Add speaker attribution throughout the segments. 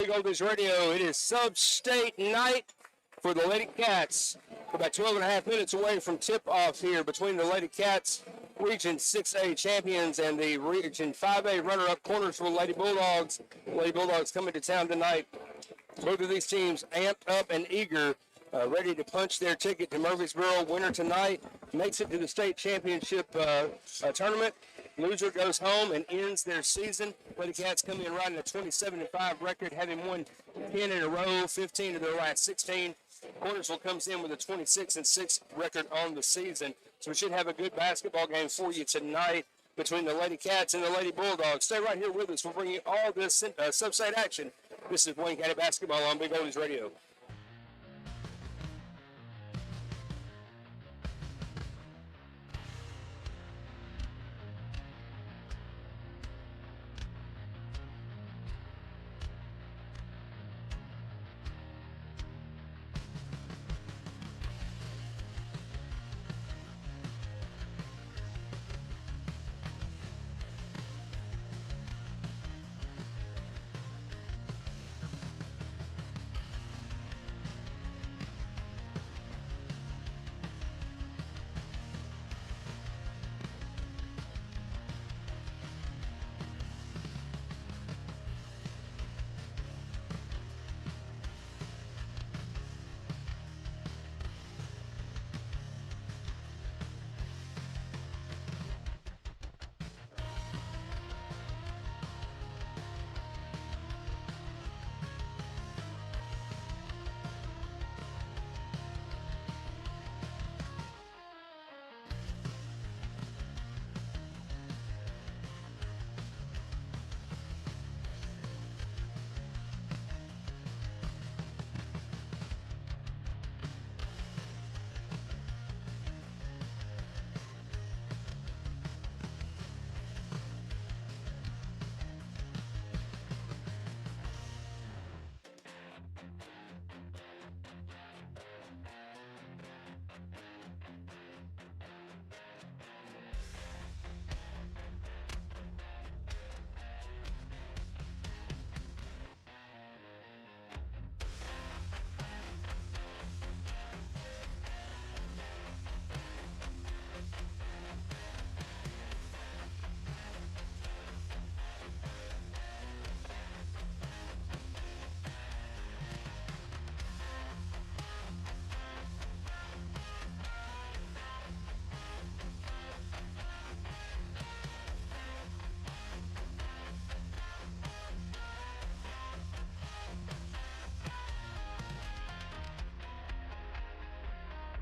Speaker 1: Big Oldies Radio. It is sub-state night for the Lady Cats. We're about 12 and a half minutes away from tip-off here between the Lady Cats, Region 6A champions, and the Region 5A runner-up Cornersville Lady Bulldogs. Lady Bulldogs coming to town tonight. Both of these teams amped up and eager, ready to punch their ticket to Murfreesboro. Winner tonight makes it to the state championship tournament. Loser goes home and ends their season. Lady Cats come in riding a 27-5 record, having won 10 in a row, 15 of their last 16. Cornersville comes in with a 26-6 record on the season. So we should have a good basketball game for you tonight between the Lady Cats and the Lady Bulldogs. Stay right here with us. We'll bring you all this sub-state action. This is Wayne County Basketball on Big Oldies Radio.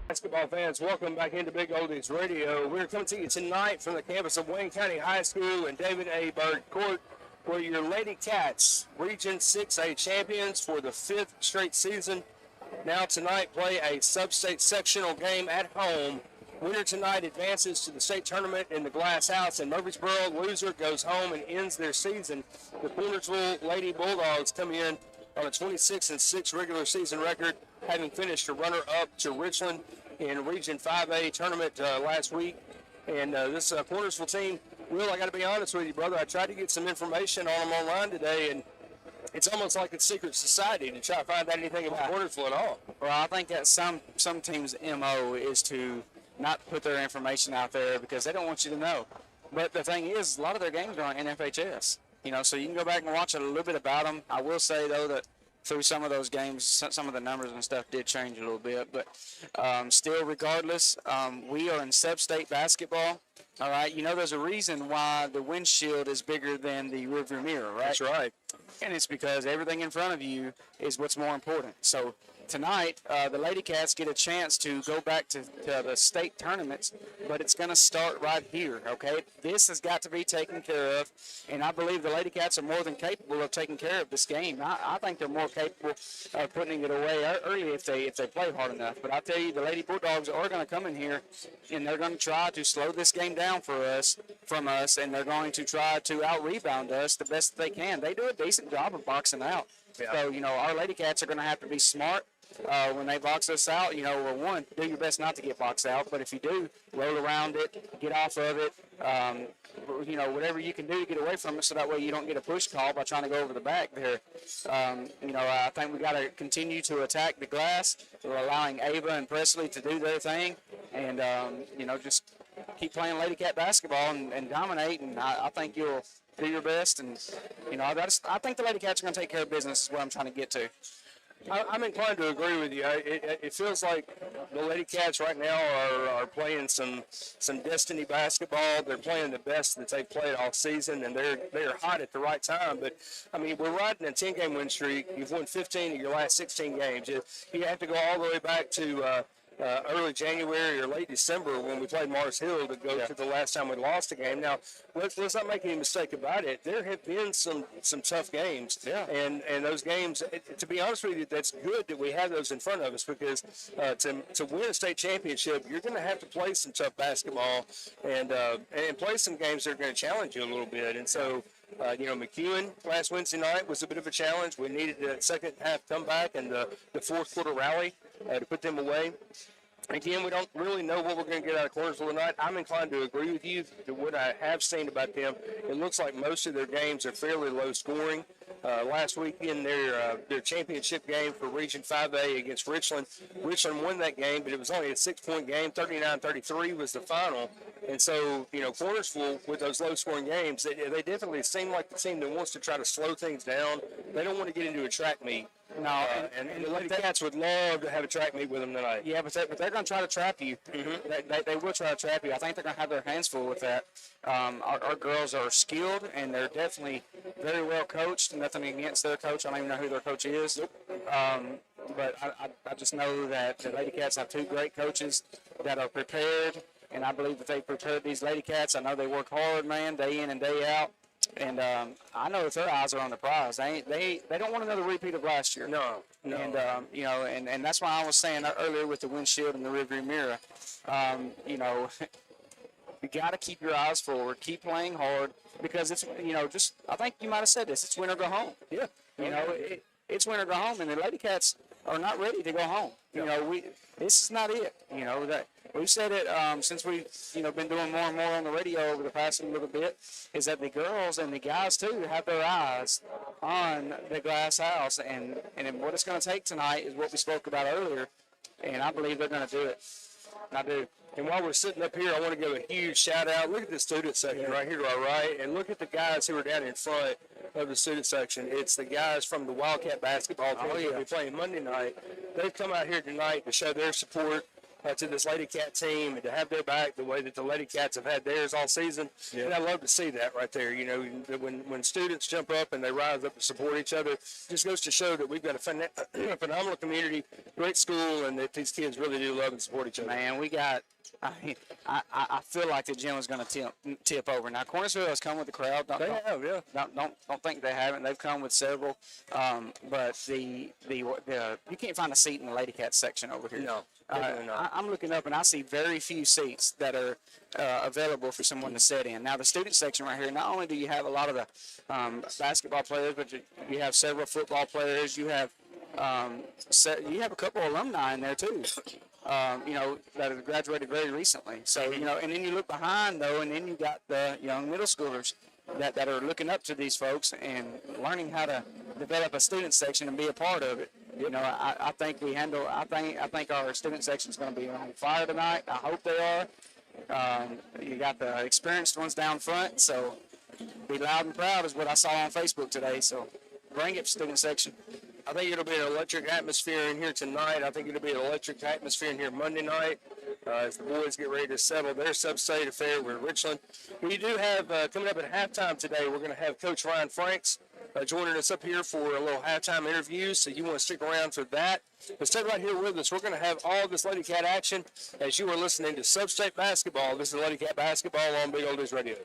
Speaker 1: Basketball fans, welcome back into Big Oldies Radio. We're coming to you tonight from the campus of Wayne County High School and David A. Byrd Court, where your Lady Cats, Region 6A champions for the 5th straight season, now tonight play a sub-state sectional game at home Winner tonight advances to the state tournament in the Glass House in Murfreesboro. Loser goes home and ends their season. The Cornersville Lady Bulldogs come in on a 26-6 regular season record, having finished a runner-up to Richland in Region 5A tournament last week. And this Cornersville team, Will, I got to be honest with you, brother. I tried to get some information on them online today, and it's almost like a secret society to try to find out anything about Cornersville at all.
Speaker 2: Well, I think that some teams' MO is to not put their information out there because they don't want you to know. But the thing is, a lot of their games are on NFHS. So you can go back and watch a little bit about them. I will say, though, that through some of those games, some of the numbers and stuff did change a little bit. But still, regardless, we are in sub-state basketball. All right, there's a reason why the windshield is bigger than the rearview mirror, right?
Speaker 1: That's right.
Speaker 2: And it's because everything in front of you is what's more important. So tonight, the Lady Cats get a chance to go back to the state tournaments, but it's going to start right here, okay? This has got to be taken care of, and I believe the Lady Cats are more than capable of taking care of this game. I think they're more capable of putting it away early if they play hard enough. But I tell you, the Lady Bulldogs are going to come in here, and they're going to try to slow this game down from us, and they're going to try to out-rebound us the best they can. They do a decent job of boxing out. Yeah. So, our Lady Cats are going to have to be smart when they box us out. One, do your best not to get boxed out, but if you do, roll around it, get off of it, whatever you can do to get away from it so that way you don't get a push call by trying to go over the back there. I think we got to continue to attack the glass. We're allowing Ava and Presley to do their thing, and, just keep playing Lady Cat basketball and dominate, and I think you'll do your best. And, I think the Lady Cats are going to take care of business is what I'm trying to get to.
Speaker 1: I'm inclined to agree with you. It feels like the Lady Cats right now are playing some destiny basketball. They're playing the best that they've played all season, and they're hot at the right time. But, we're riding a 10-game win streak. You've won 15 of your last 16 games. You have to go all the way back to early January or late December when we played Mars Hill to go to the last time we lost a game. Now, let's not make any mistake about it. There have been some tough games. Yeah. And those games, to be honest with you, that's good that we have those in front of us because to win a state championship, you're going to have to play some tough basketball and play some games that are going to challenge you a little bit. And so, McEwen last Wednesday night was a bit of a challenge. We needed the second half comeback and the fourth quarter rally to put them away. Again, we don't really know what we're going to get out of Cornersville tonight. I'm inclined to agree with you to what I have seen about them. It looks like most of their games are fairly low scoring. Last week in their championship game for Region 5A against Richland, Richland won that game, but it was only a 6-point game. 39-33 was the final. And so, Cornersville, with those low-scoring games, they definitely seem like the team that wants to try to slow things down. They don't want to get into a track meet. No, and the Lady Cats would love to have a track meet with them tonight.
Speaker 2: Yeah, but they're going to try to trap you. Mm-hmm. They will try to trap you. I think they're going to have their hands full with that. Our girls are skilled, and they're definitely very well coached. Nothing against their coach. I don't even know who their coach is. But I just know that the Lady Cats have two great coaches that are prepared, and I believe that they prepared these Lady Cats. I know they work hard, man, day in and day out. And I know that their eyes are on the prize. They don't want another repeat of last year.
Speaker 1: No.
Speaker 2: And and that's why I was saying earlier with the windshield and the rearview mirror. You got to keep your eyes forward, keep playing hard because it's I think you might have said this. It's win or go home.
Speaker 1: Yeah.
Speaker 2: It's win or go home, and the Lady Cats are not ready to go home.
Speaker 1: Yeah.
Speaker 2: This is not it. That. We've said it since we've been doing more and more on the radio over the past little bit, is that the girls and the guys too have their eyes on the glass house, and what it's going to take tonight is what we spoke about earlier, and I believe they're going to do it. I do.
Speaker 1: And while we're sitting up here, I want to give a huge shout out. Look at the student section right here to our right, and look at the guys who are down in front of the student section. It's the guys from the Wildcat basketball team who will be playing Monday night. They've come out here tonight to show their support to this Lady Cat team and to have their back the way that the Lady Cats have had theirs all season. Yeah. And I love to see that right there. When students jump up and they rise up to support each other, it just goes to show that we've got a phenomenal community, great school, and that these kids really do love and support each other.
Speaker 2: Man, I feel like the gym is going to tip over. Now, Cornersville has come with the crowd. Don't think they haven't. They've come with several. But you can't find a seat in the Lady Cat section over here.
Speaker 1: No. Definitely not.
Speaker 2: I'm looking up and I see very few seats that are available for someone to sit in. Now, the student section right here, not only do you have a lot of the basketball players, but you have several football players. You have you have a couple alumni in there too. That have graduated very recently. So, and then you look behind though, and then you got the young middle schoolers that are looking up to these folks and learning how to develop a student section and be a part of it. I think I think our student section is going to be on fire tonight. I hope they are. You got the experienced ones down front, so be loud and proud is what I saw on Facebook today. So bring it, student section.
Speaker 1: I think it'll be an electric atmosphere in here tonight. I think it'll be an electric atmosphere in here Monday night as the boys get ready to settle their sub-state affair with Richland. We do have, coming up at halftime today, we're going to have Coach Ryan Franks joining us up here for a little halftime interview, so you want to stick around for that. But stay right here with us. We're going to have all this Lady Cat action as you are listening to Sub-State Basketball. This is Lady Cat Basketball on Big Oldies Radio.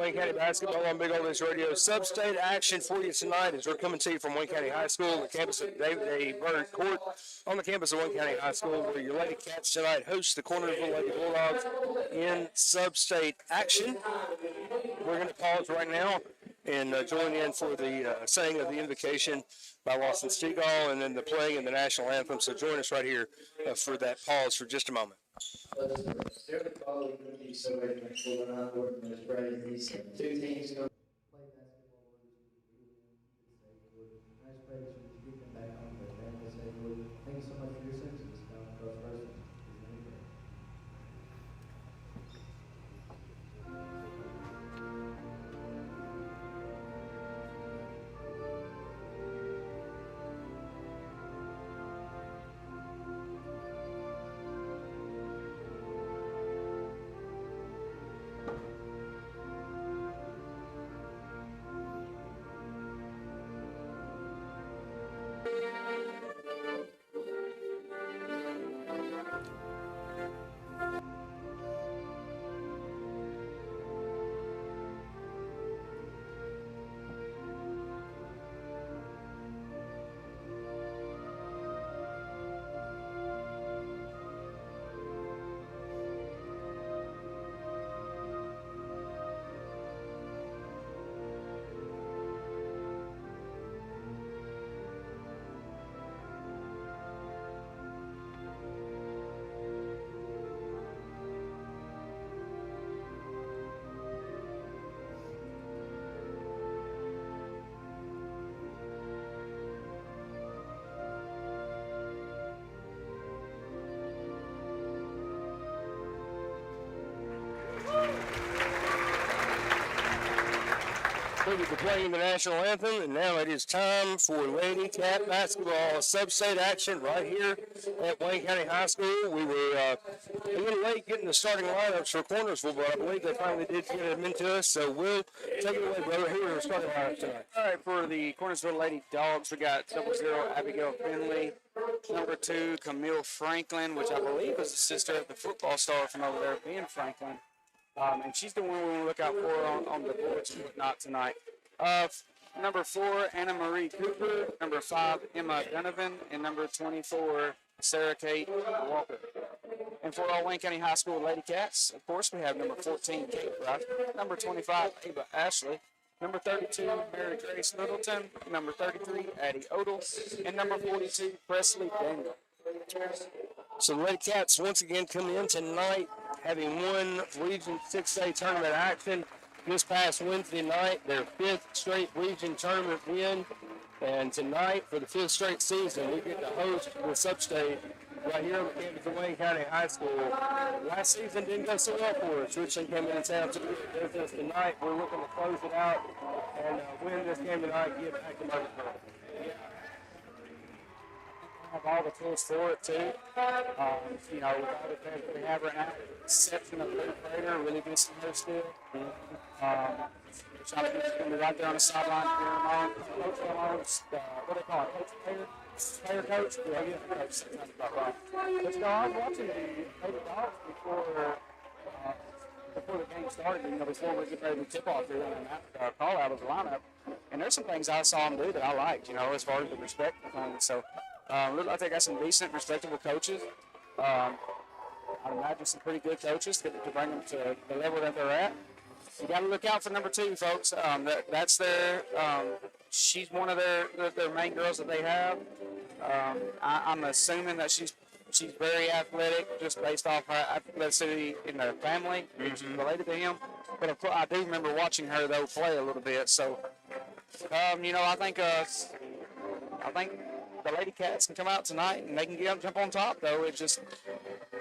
Speaker 1: Wayne County Basketball on Big Oldies Radio. Sub-state action for you tonight as we're coming to you from Wayne County High School, the campus of David A. Bird Court on the campus of Wayne County High School, where your Lady Cats tonight host the Cornersville Lady Bulldogs in sub-state action. We're going to pause right now and join in for the saying of the invocation by Lawson Stegall and then the playing of the national anthem. So join us right here for that pause for just a moment.
Speaker 3: Dearly Father, we thank you so very much for the hard work and those praise these two teams go play basketball, Lord. I just pray that you would get them back home to their families, Lord. Thank you so much for your services, God, across Roseland.
Speaker 1: completed the playing the national anthem, and now it is time for Lady Cat basketball sub-state action right here at Wayne County High School. We were a little late getting the starting lineups for Cornersville, but I believe they finally did get them into us, so we'll take it away, brother. Here are the starting lineups tonight.
Speaker 2: All right, for the Cornersville Lady Dogs, we got 00 Abigail Finley, number 2 Camille Franklin, which I believe is the sister of the football star from over there, Ben Franklin. And she's the one we want to look out for on the boards and whatnot tonight. Number 4, Anna Marie Cooper. Number 5, Emma Donovan. And number 24, Sarah Kate Walker. And for all Wayne County High School Lady Cats, of course, we have number 14, Kate Price. Number 25, Ava Ashley. Number 32, Mary Grace Littleton. Number 33, Addie Odell. And number 42, Presley Daniel.
Speaker 1: So the Lady Cats once again coming in tonight, having won Region 6A tournament action this past Wednesday night, their 5th straight region tournament win. And tonight, for the 5th straight season, we get to host the sub-state right here on the campus of Wayne County High School. Last season didn't go so well for us. Richland came in town to do business tonight. We're looking to close it out and win this game tonight, get back to Murfreesboro.
Speaker 2: Have all the tools for it too. With all the players we have right now, exception of third grader, really good senior still. Which I'm going to be right there on the sideline cheering them on. Coach them on, what do they call it? Player coach? Yeah, coach. Sounds about right. But I was watching the Lady Dogs before the game started, before we get ready to tip off here and call out of the lineup. And there's some things I saw them do that I liked, as far as the respect and things. So, look like they got some decent, respectable coaches. I'd imagine some pretty good coaches to bring them to the level that they're at. You got to look out for number 2, folks. That's their. She's one of their main girls that they have. I'm assuming that she's very athletic, just based off her athleticity in their family. She's related to him. But of course, I do remember watching her though play a little bit. So, I think the Lady Cats can come out tonight and they can jump on top, though. It just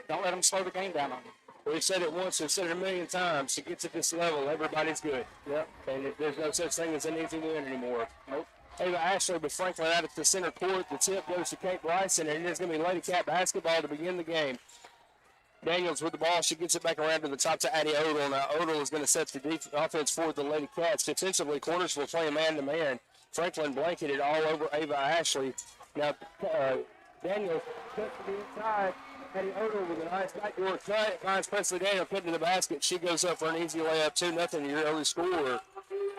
Speaker 2: don't let them slow the game down on them.
Speaker 1: We've said it once, we've said it a million times. To get to this level, everybody's good.
Speaker 2: Yep.
Speaker 1: And there's no such thing as an easy win anymore. Nope. Ava Ashley with Franklin out at the center court. The tip goes to Kate Bryson, and it's going to be Lady Cat basketball to begin the game. Daniels with the ball. She gets it back around to the top to Addie Odell. Now Odell is going to set the offense for the Lady Cats. Defensively, Cornersville playing man-to-man. Franklin blanketed all over Ava Ashley. Now, Daniels cuts to the inside. Addie Odell with a nice backdoor cut. Finds Presley Daniel put to the basket. She goes up for an easy layup, 2-0, your early score.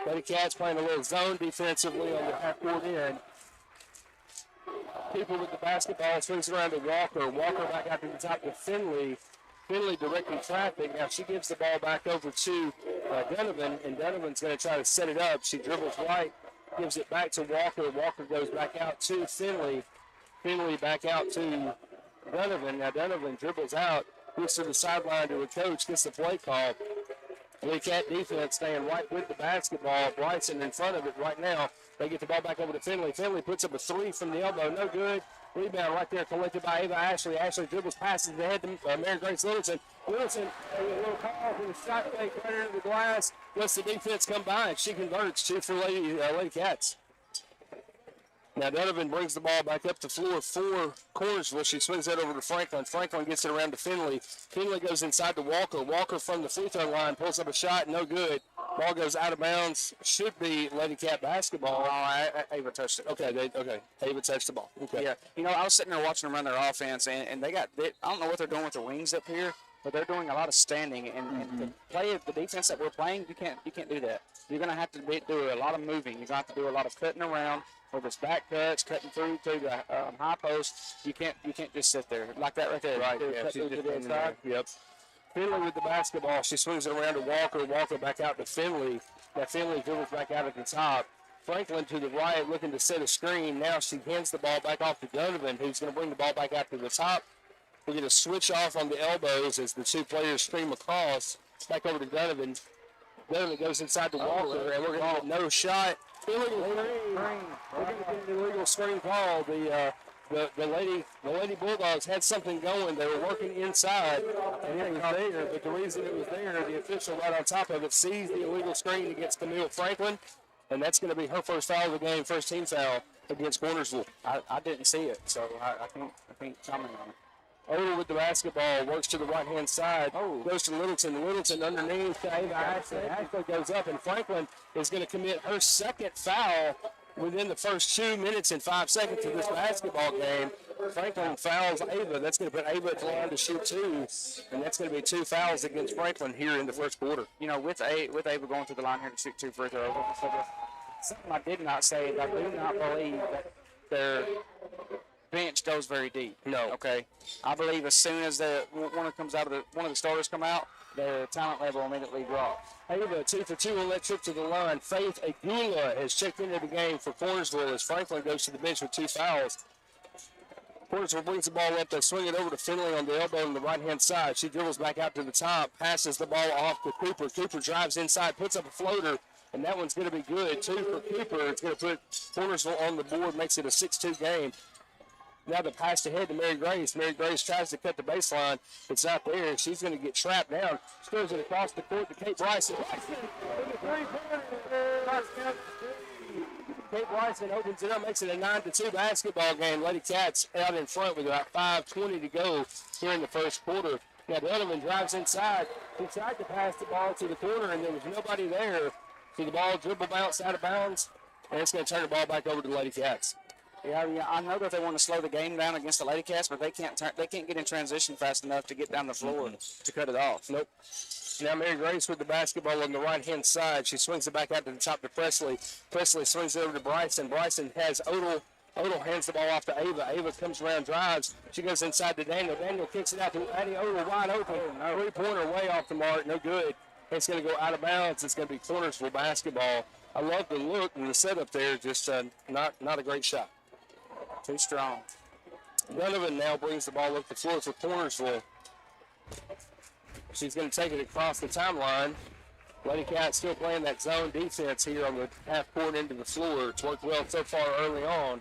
Speaker 1: Lady Cats playing a little zone defensively on the half-court end. People with the basketball swings around to Walker. Walker back out to the top to Finley. Finley directing traffic. Now she gives the ball back over to Donovan, and Donovan's going to try to set it up. She dribbles right, gives it back to Walker. Walker goes back out to Finley. Finley back out to Donovan. Now Donovan dribbles out, gets to the sideline to a coach, gets the play call. Lady Cat defense staying right with the basketball. Bryson in front of it right now. They get the ball back over to Finley. Finley puts up a 3 from the elbow. No good. Rebound right there collected by Ava Ashley. Ashley dribbles, passes ahead to Mary Grace Littleton. Littleton, a little call for the shot fake right into the glass. Lets the defense come by, and she converts 2 for Lady Cats. Now Donovan brings the ball back up the floor for Cornersville. She swings that over to Franklin. Franklin gets it around to Finley. Finley goes inside to Walker. Walker from the free throw line pulls up a shot. No good. Ball goes out of bounds. Should be Lady Cat basketball.
Speaker 2: Ava touched it.
Speaker 1: Okay. Ava touched the ball. Okay.
Speaker 2: Yeah. I was sitting there watching them run their offense, and I don't know what they're doing with their wings up here, but they're doing a lot of standing. And to play the defense that we're playing, you can't do that. You're going to have to do a lot of moving. You're going to have to do a lot of cutting around. Whether it's back cuts, cutting through to the high post, you can't just sit there like that right there.
Speaker 1: Right. Yeah. She's just in there. Yep. Finley with the basketball. She swings it around to Walker. Walker back out to Finley. That Finley dribbles back out at the top. Franklin to the right, looking to set a screen. Now she hands the ball back off to Donovan, who's going to bring the ball back out to the top. We get a switch off on the elbows as the 2 players stream across. Back over to Donovan. Donovan goes inside to Walker, and we're going to get no shot. Illegal screen. We're going to get an illegal screen call. The Lady Bulldogs had something going. They were working inside, and it was there. But the reason it was there, the official right on top of it sees the illegal screen against Camille Franklin. and that's going to be her first foul of the game, first team foul against Cornersville.
Speaker 2: I didn't see it, so I can't comment on it.
Speaker 1: Odell with the basketball, works to the right-hand side, goes to Littleton. Littleton underneath to Ava Ashley. Ashley goes up, and Franklin is going to commit her second foul within the first 2 minutes and 5 seconds of this basketball game. Franklin fouls Ava. That's going to put Ava at the line to shoot 2, and that's going to be 2 fouls against Franklin here in the first quarter.
Speaker 2: You know, with Ava going to the line here to shoot 2 free throws, something I did not say is I do not believe that their bench goes very deep.
Speaker 1: No.
Speaker 2: Okay. I believe as soon as one of the starters come out, their talent level immediately drops.
Speaker 1: Ava 2 for 2 on that trip to the line. Faith Agula has checked into the game for Cornersville as Franklin goes to the bench with 2 fouls. Cornersville brings the ball up. They swing it over to Finley on the elbow on the right-hand side. She dribbles back out to the top, passes the ball off to Cooper. Cooper drives inside, puts up a floater, and that one's going to be good. 2 for Cooper. It's going to put Cornersville on the board, makes it a 6-2 game. Now the pass ahead to Mary Grace. Mary Grace tries to cut the baseline. It's not there. She's going to get trapped down. She throws it across the court to Kate Bryson. Kate Bryson opens it up, makes it a 9-2 basketball game. Lady Cats out in front with about 5:20 to go here in the first quarter. Now Donovan drives inside. He tried to pass the ball to the corner, and there was nobody there. So the ball dribble bounce out of bounds, and it's going to turn the ball back over to the Lady Cats.
Speaker 2: Yeah, I know that they want to slow the game down against the Lady Cats, but they can't get in transition fast enough to get down the floor to cut it off.
Speaker 1: Nope. Now Mary Grace with the basketball on the right-hand side. She swings it back out to the top to Presley. Presley swings it over to Bryson. Bryson has Odell. Odell hands the ball off to Ava. Ava comes around, drives. She goes inside to Daniel. Daniel kicks it out to Addie Odell, wide open. Three-pointer way off the mark, no good. It's going to go out of bounds. It's going to be Cornersville basketball. I love the look and the setup there, just not a great shot.
Speaker 2: Too strong.
Speaker 1: Donovan now brings the ball up the floor for Cornersville. She's going to take it across the timeline. Lady Cats still playing that zone defense here on the half court into the floor. It's worked well so far early on.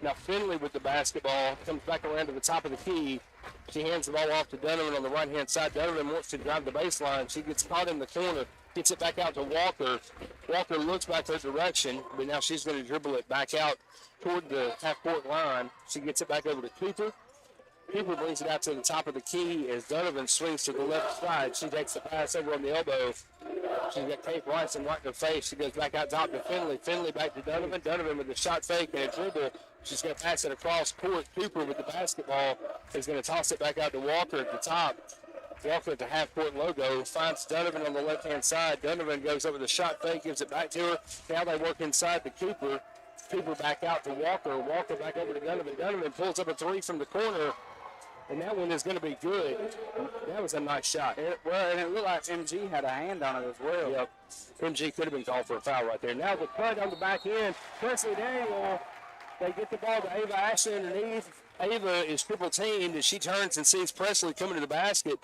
Speaker 1: Now Finley with the basketball comes back around to the top of the key. She hands the ball off to Donovan on the right-hand side. Donovan wants to drive the baseline. She gets caught in the corner, gets it back out to Walker. Walker looks back her direction, but now she's going to dribble it back out toward the half-court line. She gets it back over to Cooper. Cooper brings it out to the top of the key as Donovan swings to the left side. She takes the pass over on the elbow. She's got Kate Bryson right in the face. She goes back out top to Finley. Finley back to Donovan. Donovan with the shot fake and a dribble. She's going to pass it across court. Cooper with the basketball is going to toss it back out to Walker at the top. Walker at the half-court logo finds Donovan on the left-hand side. Donovan goes over the shot fake, gives it back to her. Now they work inside to Cooper. Cooper back out to Walker. Walker back over to Donovan. Donovan pulls up a 3 from the corner, and that one is going to be good. That was a nice shot.
Speaker 2: And it looked like MG had a hand on it as well.
Speaker 1: Yep. MG could have been called for a foul right there. Now the cut on the back end. Presley Daniel, they get the ball to Ava Ashley underneath. Ava is triple teamed, and she turns and sees Presley coming to the basket.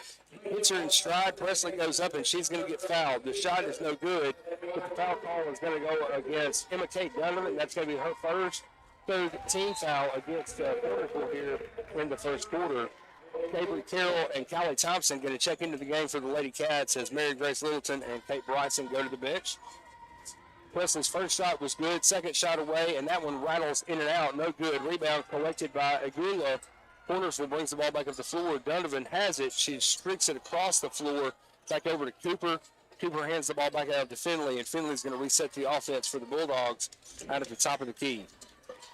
Speaker 1: Hits her in stride. Presley goes up, and she's going to get fouled. The shot is no good, but the foul call is going to go against Emma Kate Donovan. That's going to be her third team foul against Cornersville here in the first quarter. Gabriel Carroll and Callie Thompson going to check into the game for the Lady Cats as Mary Grace Littleton and Kate Bryson go to the bench. Presley's first shot was good, second shot away, and that one rattles in and out, no good. Rebound collected by Agula. Cornersville brings the ball back up the floor. Donovan has it. She streaks it across the floor, back over to Cooper. Cooper hands the ball back out to Finley, and Finley's going to reset the offense for the Bulldogs out at the top of the key.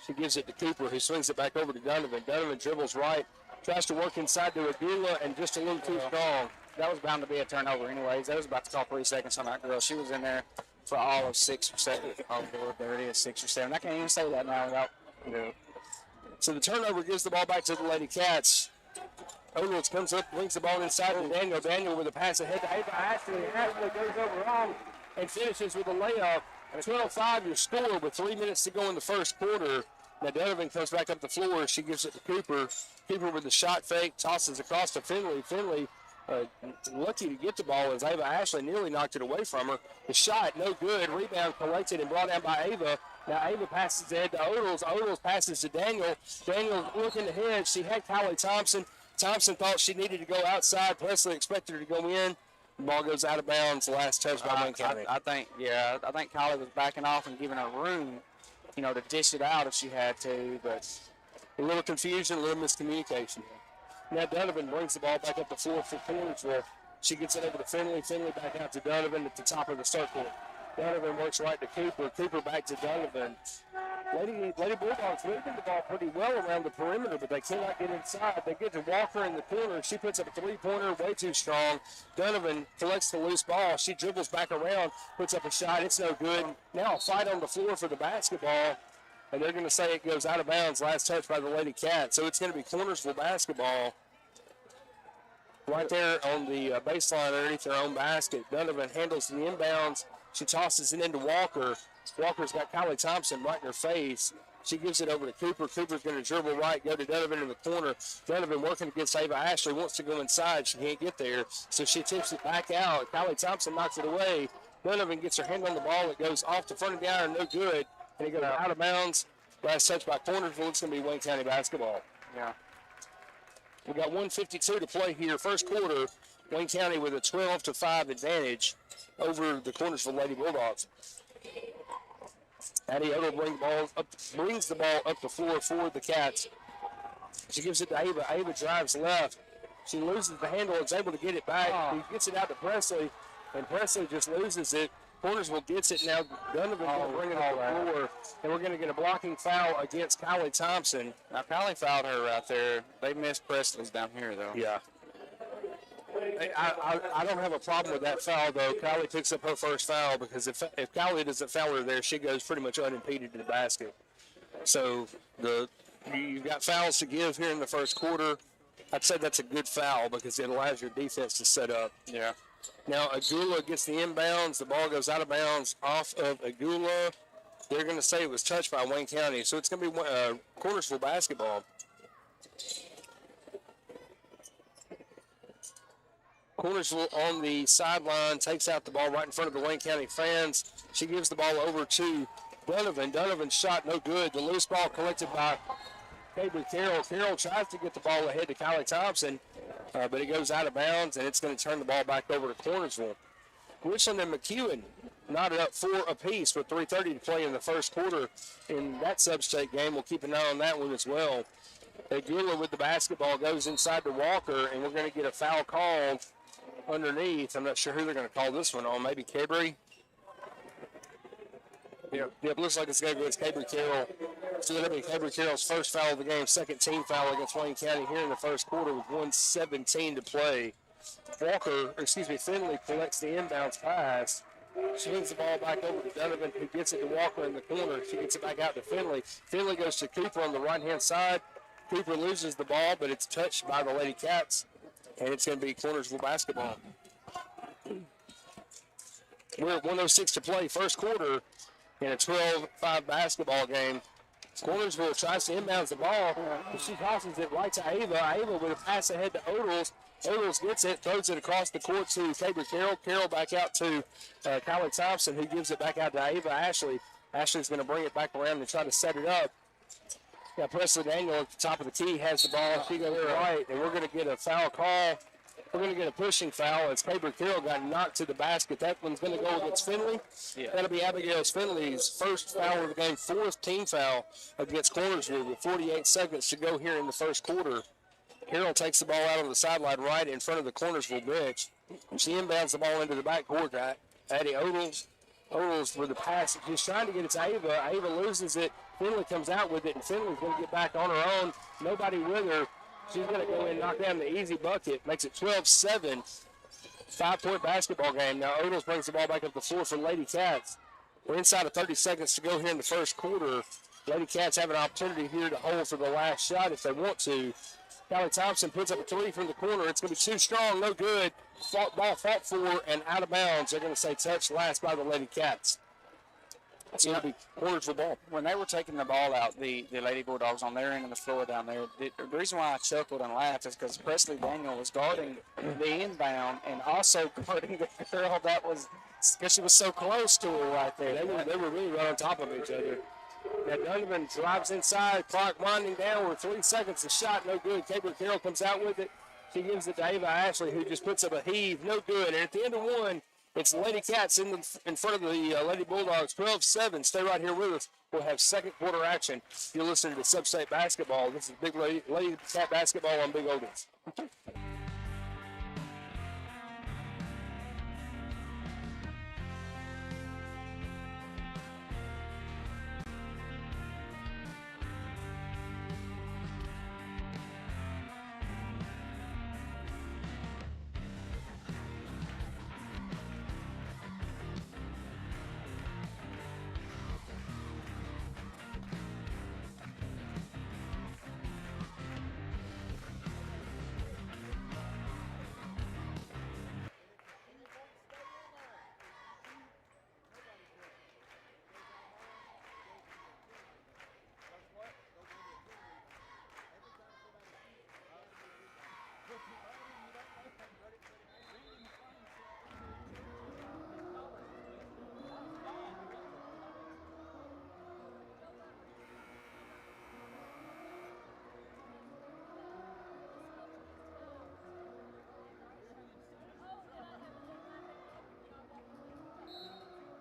Speaker 1: She gives it to Cooper, who swings it back over to Donovan. Donovan dribbles right, tries to work inside to Agula, and just a little too strong.
Speaker 2: That was bound to be a turnover anyways. They was about to call 3 seconds on that girl. She was in there for all of 6 or 7. Oh, Lord, there it is, 6 or 7. I can't even say that now without,
Speaker 1: So the turnover gives the ball back to the Lady Cats. Owens comes up, links the ball inside to Daniel. Daniel with a pass ahead to Ava Ashley. Ashley goes over wrong and finishes with a layup. 12-5 your score with 3 minutes to go in the first quarter. Now Donovan comes back up the floor. She gives it to Cooper. Cooper with the shot fake, tosses across to Finley. Finley lucky to get the ball as Ava Ashley nearly knocked it away from her. The shot, no good. Rebound collected and brought down by Ava. Now Ava passes ahead to Odels. Odels passes to Daniel. Daniel looking ahead. She had Callie Thompson. Thompson thought she needed to go outside. Presley expected her to go in. The ball goes out of bounds. Last touch by Wayne County.
Speaker 2: I think Kylie was backing off and giving her room, to dish it out if she had to, but
Speaker 1: a little confusion, a little miscommunication. Now Donovan brings the ball back up the floor for Cornersville. She gets it over to Finley. Finley back out to Donovan at the top of the circle. Donovan works right to Cooper. Cooper back to Donovan. Lady Bulldogs moving the ball pretty well around the perimeter, but they cannot get inside. They get to Walker in the corner. She puts up a three-pointer, way too strong. Donovan collects the loose ball. She dribbles back around, puts up a shot. It's no good. Now a fight on the floor for the basketball, and they're going to say it goes out of bounds. Last touch by the Lady Cats. So it's going to be Cornersville basketball right there on the baseline underneath their own basket. Donovan handles the inbounds. She tosses it into Walker. Walker's got Kylie Thompson right in her face. She gives it over to Cooper. Cooper's going to dribble right, go to Donovan in the corner. Donovan working against Ava Ashley, wants to go inside. She can't get there, so she tips it back out. Kylie Thompson knocks it away. Donovan gets her hand on the ball. It goes off the front of the iron, no good, and it goes out of bounds. Last touch by Cornersville. It's going to be Wayne County basketball.
Speaker 2: Yeah.
Speaker 1: We got 1:52 to play here. First quarter, Wayne County with a 12-5 advantage over the Cornersville Lady Bulldogs. Addie Odom brings the ball up the floor for the Cats. She gives it to Ava. Ava drives left. She loses the handle. Is able to get it back. He gets it out to Presley, and Presley just loses it. Cornersville gets it now. Donovan's going to bring it up the floor, and we're going to get a blocking foul against Kylie Thompson.
Speaker 2: Now, Kylie fouled her right there. They missed Presley's down here, though.
Speaker 1: Yeah. I don't have a problem with that foul, though. Kylie picks up her first foul because if Kylie doesn't foul her there, she goes pretty much unimpeded to the basket. So you've got fouls to give here in the first quarter. I'd say that's a good foul because it allows your defense to set up.
Speaker 2: Yeah.
Speaker 1: Now, Agula gets the inbounds. The ball goes out of bounds off of Agula. They're going to say it was touched by Wayne County. So it's going to be Cornersville basketball. Cornersville on the sideline takes out the ball right in front of the Wayne County fans. She gives the ball over to Donovan. Donovan's shot no good. The loose ball collected by Cabry Carroll. Carroll tries to get the ball ahead to Kylie Thompson, but it goes out of bounds, and it's going to turn the ball back over to Cornersville. Richland and McEwen knotted up 4 apiece with 3:30 to play in the first quarter in that sub-state game. We'll keep an eye on that one as well. Agula with the basketball goes inside to Walker, and we're going to get a foul called underneath. I'm not sure who they're going to call this one on. Maybe Cabry. Yep, looks like it's going to go against Cabry Carroll. So that'll be Cabry Carroll's first foul of the game, second team foul against Wayne County here in the first quarter with 1:17 to play. Finley collects the inbounds pass. She swings the ball back over to Donovan, who gets it to Walker in the corner. She gets it back out to Finley. Finley goes to Cooper on the right-hand side. Cooper loses the ball, but it's touched by the Lady Cats, and it's going to be Cornersville basketball. We're at 1:06 to play, first quarter in a 12-5 basketball game. Cornersville tries to inbounds the ball. She tosses it right to Ava. Ava with a pass ahead to Odles. Odles gets it, throws it across the court to Cabry Carroll. Carroll back out to Kylie Thompson, who gives it back out to Ava Ashley. Ashley's going to bring it back around and try to set it up. Yeah, Presley Daniel at the top of the key has the ball. She goes right, and we're going to get a foul call. We're going to get a pushing foul as Cabry Carroll got knocked to the basket. That one's going to go against Finley. Yeah. That'll be Abigail Finley's first foul of the game, 4th team foul against Cornersville with 48 seconds to go here in the first quarter. Carroll takes the ball out on the sideline right in front of the Cornersville bench. She inbounds the ball into the backcourt to Addie Odles. Odles with the pass. She's trying to get it to Ava. Ava loses it. Finley comes out with it, and Finley's going to get back on her own. Nobody with her. She's going to go in and knock down the easy bucket. Makes it 12-7. 5-point basketball game. Now Odles brings the ball back up the floor for Lady Cats. We're inside of 30 seconds to go here in the first quarter. Lady Cats have an opportunity here to hold for the last shot if they want to. Kylie Thompson puts up a 3 from the corner. It's going to be too strong, no good. Ball fought for and out of bounds. They're going to say touch last by the Lady Cats. It's going to be Cornersville ball.
Speaker 2: When they were taking the ball out, the Lady Bulldogs on their end of the floor down there, the reason why I chuckled and laughed is because Presley Daniel was guarding the inbound and also guarding the girl that was, because she was so close to her right there.
Speaker 1: They were really right on top of each other. Now Donovan drives inside, clock winding down with 3 seconds. The shot no good. Cabry Carroll comes out with it. She gives it to Ava Ashley, who just puts up a heave. No good. And at the end of one, it's the Lady Cats in front of the Lady Bulldogs, 12-7. Stay right here with us. We'll have second quarter action. You're listening to Sub-State Basketball. This is Big Lady Cat Basketball on Big Oldies.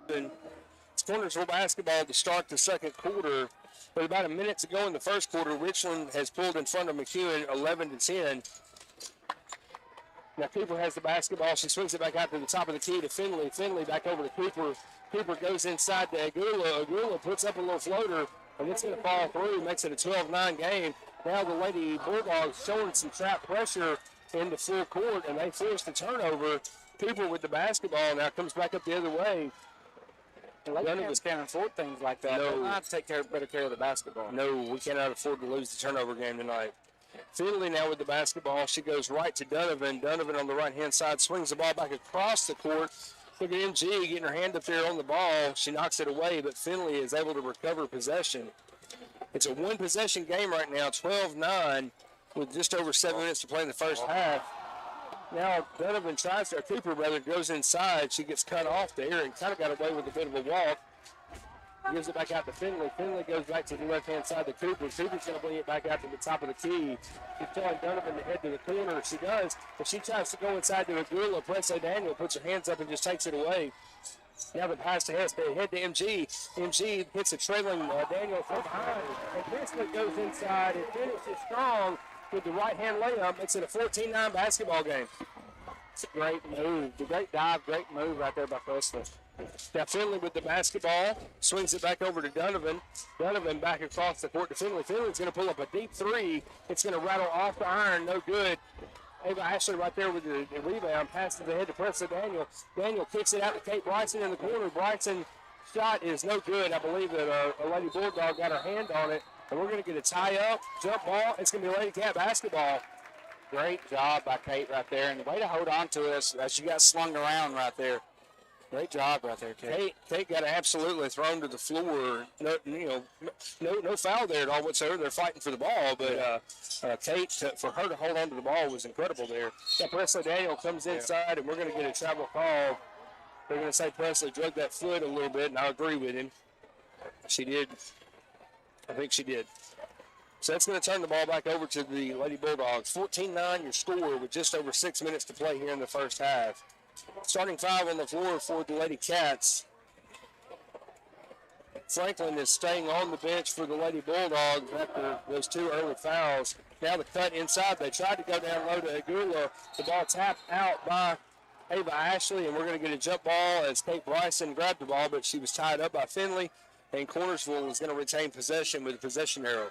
Speaker 1: It's Cornersville basketball to start the second quarter. But about a minute to go in the first quarter, Richland has pulled in front of McEwen 11-10. Now Cooper has the basketball. She swings it back out to the top of the key to Finley. Finley back over to Cooper. Cooper goes inside to Agula. Agula puts up a little floater, and it's going to fall through. Makes it a 12-9 game. Now the Lady Bulldogs showing some trap pressure in the full court, and they force the turnover. Cooper with the basketball now comes back up the other way.
Speaker 2: Lady Cats can't afford things like that.
Speaker 1: No.
Speaker 2: They'll have to take better care of the basketball.
Speaker 1: No, we cannot afford to lose the turnover game tonight. Finley now with the basketball. She goes right to Donovan. Donovan on the right-hand side swings the ball back across the court. Look at MG getting her hand up there on the ball. She knocks it away, but Finley is able to recover possession. It's a one-possession game right now, 12-9, with just over 7 minutes to play in the first half. Now Donovan tries to, Cooper rather, goes inside. She gets cut off there and kind of got away with a bit of a walk. Gives it back out to Finley. Finley goes back to the left-hand side to Cooper. Cooper's going to bring it back out to the top of the key. She's telling Donovan to head to the corner. She does, but she tries to go inside to Agula. Presley Daniel puts her hands up and just takes it away. Now the pass to head to MG. MG hits a trailing Daniel from behind. And Presley goes inside and finishes strong with the right-hand layup. Makes it a 14-9 basketball game.
Speaker 2: It's a great move. The great dive, great move right there by Presley.
Speaker 1: Now Finley with the basketball, swings it back over to Donovan. Donovan back across the court to Finley. Finley's going to pull up a deep three. It's going to rattle off the iron, no good. Ava Ashley right there with the rebound, passes ahead to Presley Daniel. Daniel kicks it out to Kate Bryson in the corner. Bryson's shot is no good. I believe that a Lady Bulldog got her hand on it, and we're going to get a tie-up, jump ball. It's going to be Lady Cat basketball.
Speaker 2: Great job by Kate right there, and the way to hold on to it as she got slung around right there. Great job right there, Kate.
Speaker 1: Kate got absolutely thrown to the floor. No foul there at all whatsoever. They're fighting for the ball, but Kate, for her to hold on to the ball was incredible there. Yeah, Presley Daniel comes inside, and we're going to get a travel call. They're going to say Presley drug that foot a little bit, and I agree with him. She did. I think she did. So that's going to turn the ball back over to the Lady Bulldogs. 14-9 your score with just over 6 minutes to play here in the first half. Starting five on the floor for the Lady Cats. Franklin is staying on the bench for the Lady Bulldogs after those two early fouls. Now the cut inside. They tried to go down low to Agula. The ball tapped out by Ava Ashley, and we're going to get a jump ball as Kate Bryson grabbed the ball, but she was tied up by Finley, and Cornersville is going to retain possession with a possession arrow.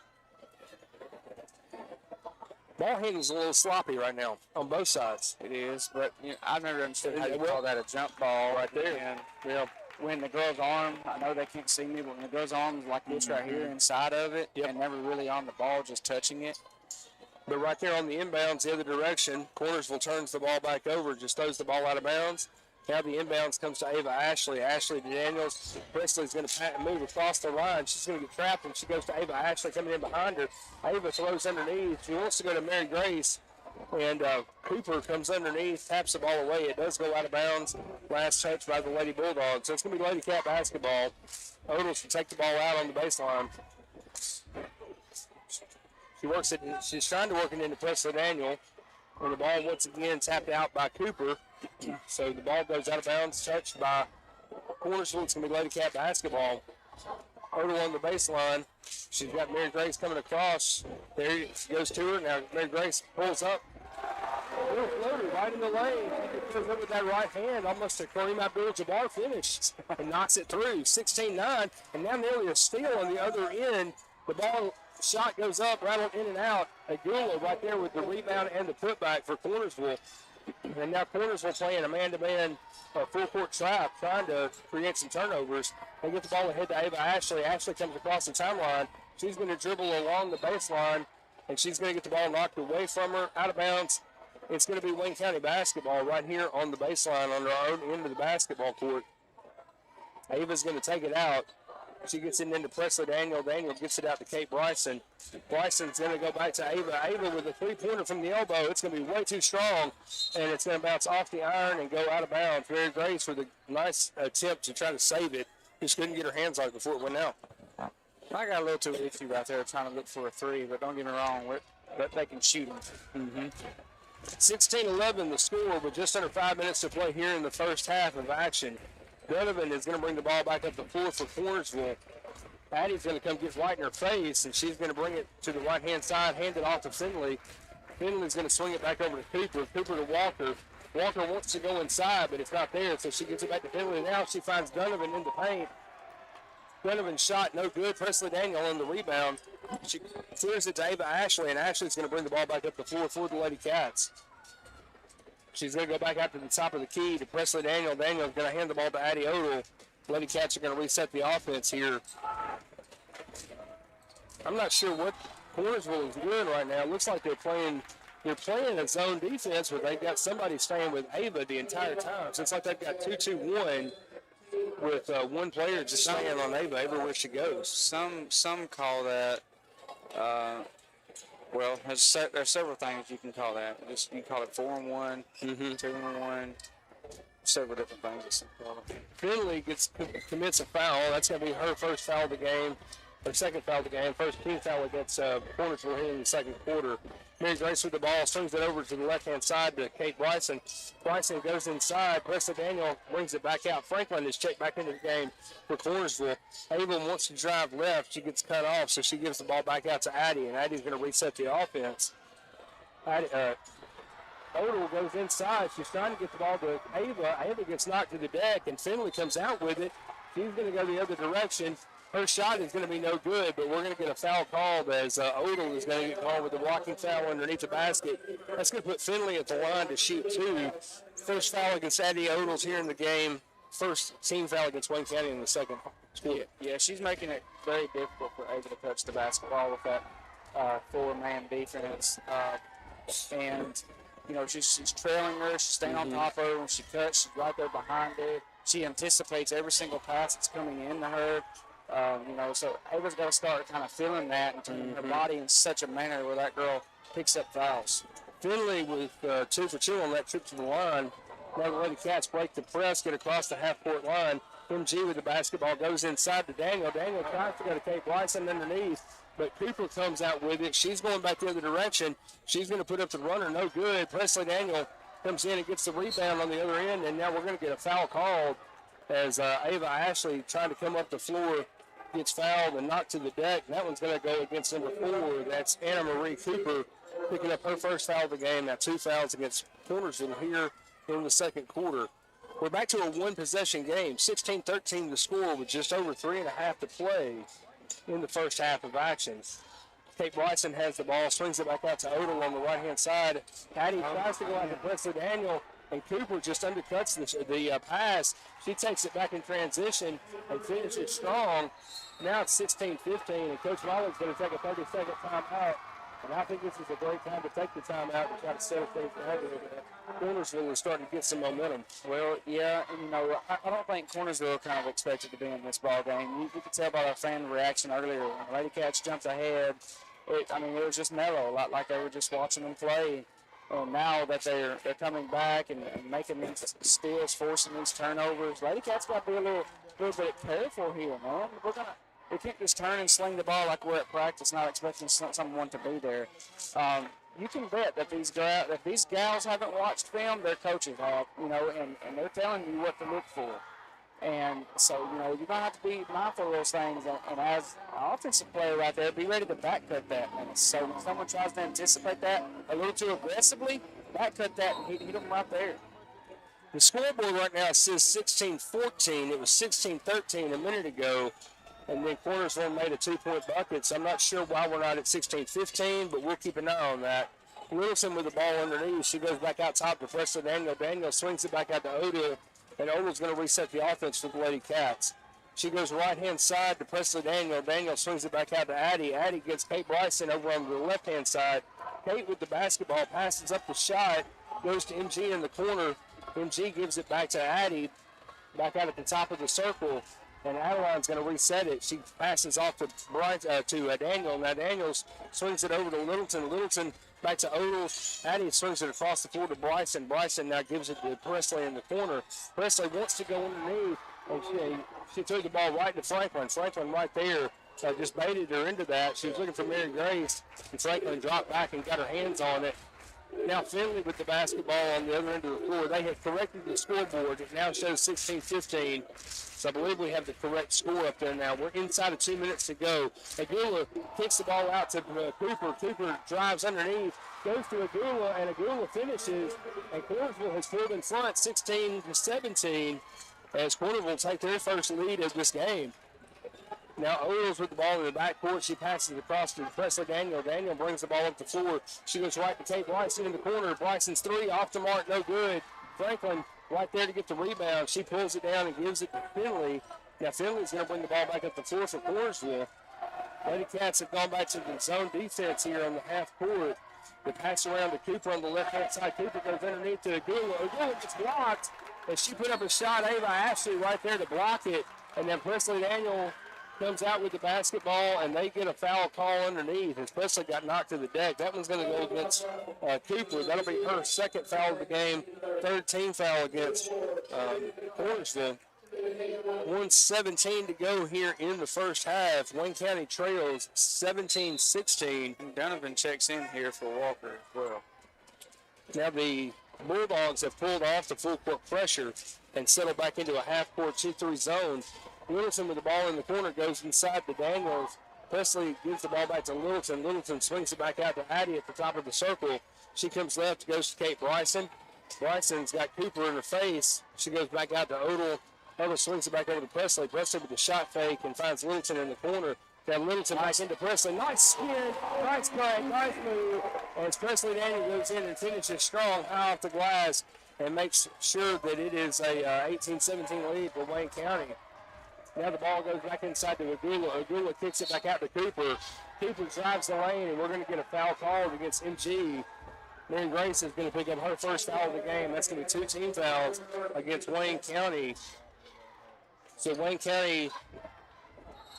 Speaker 1: Ball handling's a little sloppy right now on both sides.
Speaker 2: It is, but I've never understood how you call that a jump ball right there.
Speaker 1: And,
Speaker 2: when the girl's arm, I know they can't see me, but when the girl's arm is like this right here inside of it, and never really on the ball, just touching it.
Speaker 1: But right there on the inbounds the other direction, Cornersville turns the ball back over, just throws the ball out of bounds. Now the inbounds comes to Ava Ashley. Ashley to Daniels. Presley's going to move across the line. She's going to get trapped, and she goes to Ava Ashley coming in behind her. Ava throws underneath. She wants to go to Mary Grace, and Cooper comes underneath, taps the ball away. It does go out of bounds. Last touch by the Lady Bulldogs. So it's going to be Lady Cat basketball. Odals will take the ball out on the baseline. She works it. She's trying to work it into Presley Daniel. And the ball once again tapped out by Cooper. So the ball goes out of bounds, touched by Cornersville. It's going to be Lady Cat basketball. Odell on the baseline. She's got Mary Grace coming across. There she goes to her. Now Mary Grace pulls up. Little floater right in the lane. She goes up with that right hand, almost a Kareem Abdul-Jabbar finish, and knocks it through. 16-9, and now nearly a steal on the other end. The ball shot goes up, rattled in and out. Agula right there with the rebound and the putback for Cornersville. And now Cornersville playing a man-to-man full court trap, trying to create some turnovers. They get the ball ahead to Ava Ashley. Ashley comes across the timeline. She's going to dribble along the baseline, and she's going to get the ball knocked away from her, out of bounds. It's going to be Wayne County basketball right here on the baseline on our own end of the basketball court. Ava's going to take it out. She gets it into Presley Daniel. Daniel gets it out to Kate Bryson. Bryson's going to go back to Ava. Ava with a three-pointer from the elbow. It's going to be way too strong, and it's going to bounce off the iron and go out of bounds. Mary Grace with a nice attempt to try to save it. Just couldn't get her hands on it before it went out.
Speaker 2: I got a little too iffy right there trying to look for a three, but don't get me wrong, but they can shoot them.
Speaker 1: 16-11 the score, with just under 5 minutes to play here in the first half of action. Donovan is going to bring the ball back up the floor for Cornersville. Addie's going to come get right in her face, and she's going to bring it to the right-hand side, hand it off to Finley. Finley's going to swing it back over to Cooper. Cooper to Walker. Walker wants to go inside, but it's not there, so she gets it back to Finley. Now she finds Donovan in the paint. Donovan's shot no good. Presley Daniel on the rebound. She clears it to Ava Ashley, and Ashley's going to bring the ball back up the floor for the Lady Cats. She's going to go back out to the top of the key to Presley Daniel. Daniel's going to hand the ball to Addie Odell. Lady Cats are going to reset the offense here. I'm not sure what Cornersville is doing right now. It looks like they're playing a zone defense, but they've got somebody staying with Ava the entire time. So it's like they've got 2-2-1 with one player just staying on Ava everywhere she goes.
Speaker 2: Some call that. Well, there's several things you can call that. You can call it 4-1, 2-1, several different things.
Speaker 1: Finley commits a foul. That's going to be her first foul of the game, her second foul of the game, first team foul against Cornersville here in the second quarter. Mary Grace with the ball, swings it over to the left-hand side to Kate Bryson. Bryson goes inside. Presley Daniel brings it back out. Franklin is checked back into the game for Cornersville. Ava wants to drive left. She gets cut off, so she gives the ball back out to Addie, and Addie's going to reset the offense. Odell goes inside. She's trying to get the ball to Ava. Ava gets knocked to the deck, and Finley comes out with it. She's going to go the other direction. Her shot is going to be no good, but we're going to get a foul called as Odell is going to get called with the blocking foul underneath the basket. That's going to put Finley at the line to shoot two. First foul against Addie Odell's here in the game. First team foul against Wayne County in the second.
Speaker 2: Yeah, she's making it very difficult for Ava to touch the basketball with that four-man defense. And, you know, she's trailing her. She's staying on top of her. When she cuts, she's right there behind her. She anticipates every single pass that's coming into her. You know, so Ava's got to start kind of feeling that and turning her body in such a manner where that girl picks up fouls.
Speaker 1: Finley with 2 for 2 on that trip to the line. Now the Lady Cats break the press, get across the half-court line. MG with the basketball goes inside to Daniel. Daniel tries to go to Kate Bryson underneath, but Cooper comes out with it. She's going back the other direction. She's going to put up the runner, no good. Presley Daniel comes in and gets the rebound on the other end, and now we're going to get a foul called as Ava Ashley trying to come up the floor gets fouled and knocked to the deck. And that one's going to go against number 4. That's Anna Marie Cooper picking up her first foul of the game. Now 2 fouls against Cornersville here in the second quarter. We're back to a one-possession game. 16-13 the score with just over 3.5 to play in the first half of action. Kate Bryson has the ball, swings it back out to Odell on the right-hand side. Patty tries to go out to Presley Daniel, and Cooper just undercuts the pass. She takes it back in transition and finishes strong. Now it's 16-15, and Coach Lawler's going to take a 30-second timeout. And I think this is a great time to take the timeout and try to settle things down a little bit. Cornersville is starting to get some momentum.
Speaker 2: Well, yeah, you know, I don't think Cornersville kind of expected to be in this ball game. You could tell by our fan reaction earlier. When the Lady Cats jumped ahead, it was just mellow, like they were just watching them play. And now that they're coming back and making these steals, forcing these turnovers, Lady Cats got to be a little bit careful here, man. We can't just turn and sling the ball like we're at practice, not expecting someone to be there. you can bet that these gals haven't watched film, their coaches have, and they're telling you what to look for. And so, you're going to have to be mindful of those things. And as an offensive player right there, be ready to back cut that. And so when someone tries to anticipate that a little too aggressively, back cut that and hit them right there.
Speaker 1: The scoreboard right now says 16-14. It was 16-13 a minute ago. And then Cornersville made a 2-point bucket. So I'm not sure why we're not at 16-15, but we'll keep an eye on that. Littleton with the ball underneath. She goes back out top to Presley Daniel. Daniel swings it back out to Oda. And Oda's going to reset the offense for the Lady Cats. She goes right-hand side to Presley Daniel. Daniel swings it back out to Addie. Addie gets Kate Bryson over on the left-hand side. Kate with the basketball passes up the shot. Goes to MG in the corner. MG gives it back to Addie. Back out at the top of the circle. And Adeline's going to reset it. She passes off to Daniel. Now Daniels swings it over to Littleton. Littleton back to Odell. Addie swings it across the floor to Bryson. Bryson now gives it to Presley in the corner. Presley wants to go underneath, and she threw the ball right to Franklin. Franklin right there just baited her into that. She was looking for Mary Grace, and Franklin dropped back and got her hands on it. Now Finley with the basketball on the other end of the floor. They have corrected the scoreboard. It now shows 16-15. So I believe we have the correct score up there now. We're inside of 2 minutes to go. Agula kicks the ball out to Cooper. Cooper drives underneath, goes to Agula, and Agula finishes. And Cornersville has pulled in front 16-17 as Cornersville take their first lead of this game. Now Oils with the ball in the backcourt. She passes it across to Presley Daniel. Daniel brings the ball up the floor. She goes right to Kate Bryson in the corner. Bryson's three off the mark, no good. Franklin right there to get the rebound. She pulls it down and gives it to Finley. Now Finley's going to bring the ball back up the floor for Cornersville. Lady Cats have gone back to the zone defense here on the half court. They pass around to Cooper on the left-hand side. Cooper goes underneath to Agula. Agula gets blocked, and she put up a shot. Ava Ashley right there to block it. And then Presley Daniel comes out with the basketball, and they get a foul call underneath. And Presley got knocked to the deck. That one's going to go against Cooper. That'll be her second foul of the game, third team foul against Cornersville. 1:17 to go here in the first half. Wayne County trails 17-16.
Speaker 2: And Donovan checks in here for Walker as well.
Speaker 1: Now the Bulldogs have pulled off the full court pressure and settled back into a half-court 2-3 zone. Littleton with the ball in the corner goes inside to Daniels. Presley gives the ball back to Littleton. Littleton swings it back out to Addie at the top of the circle. She comes left, goes to Kate Bryson. Bryson's got Cooper in her face. She goes back out to Odell. Odell swings it back over to Presley. Presley with the shot fake and finds Littleton in the corner. Now Littleton back into Presley. Nice spin, nice play, nice move. As Presley Daniel goes in and finishes strong high off the glass and makes sure that it is a 18-17 lead for Wayne County. Now the ball goes back inside to Agula. Agula kicks it back out to Cooper. Cooper drives the lane, and we're going to get a foul called against MG. Mary Grace is going to pick up her first foul of the game. That's going to be 2 team fouls against Wayne County. So Wayne County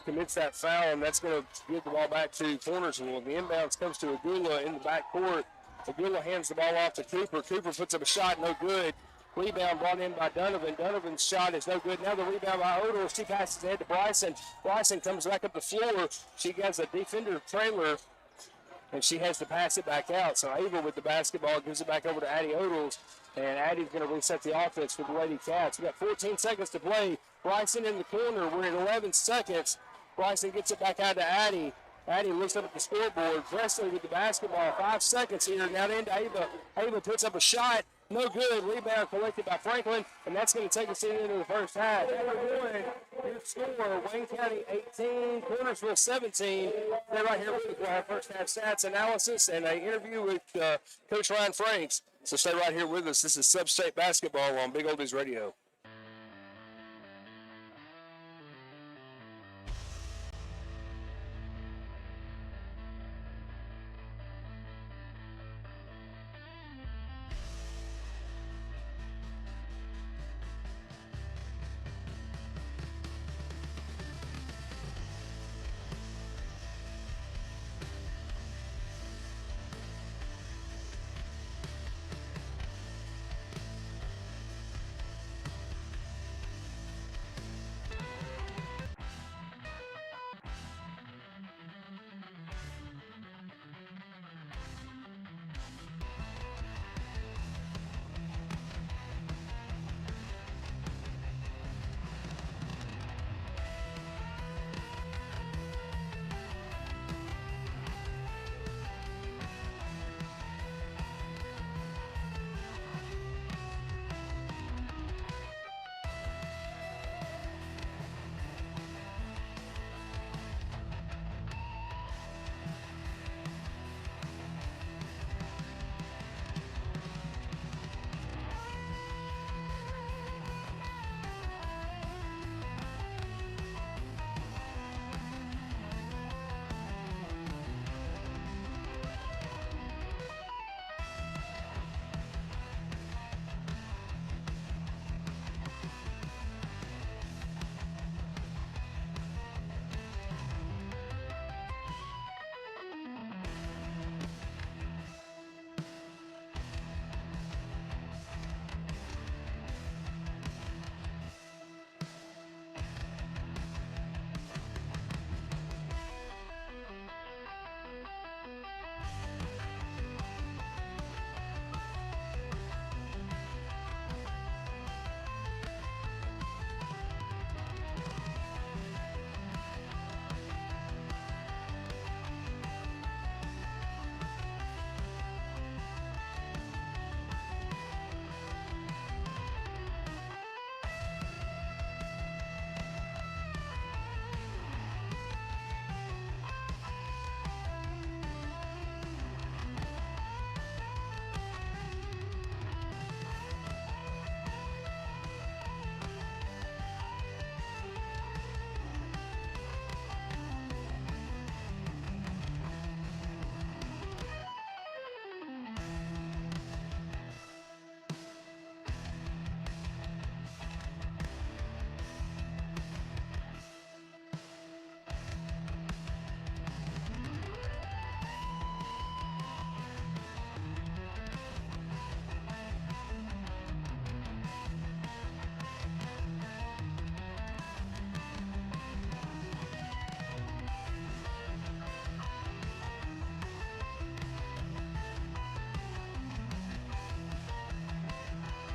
Speaker 1: commits that foul, and that's going to give the ball back to Cornersville. The inbounds comes to Agula in the backcourt. Agula hands the ball off to Cooper. Cooper puts up a shot, no good. Rebound brought in by Donovan. Donovan's shot is no good. Now the rebound by Odell. She passes ahead to Bryson. Bryson comes back up the floor. She has a defender trailer, and she has to pass it back out. So Ava with the basketball gives it back over to Addie Odell, and Addie's going to reset the offense for the Lady Cats. We got 14 seconds to play. Bryson in the corner. We're at 11 seconds. Bryson gets it back out to Addie. Addie looks up at the scoreboard. Presley with the basketball. 5 seconds here. Now into Ava. Ava puts up a shot. No good. Rebound collected by Franklin, and that's going to take us into the first half. Your score, Wayne County 18, Cornersville 17. Stay right here with our first half stats analysis and an interview with Coach Ryan Franks. So stay right here with us. This is Sub-State Basketball on Big Oldies Radio.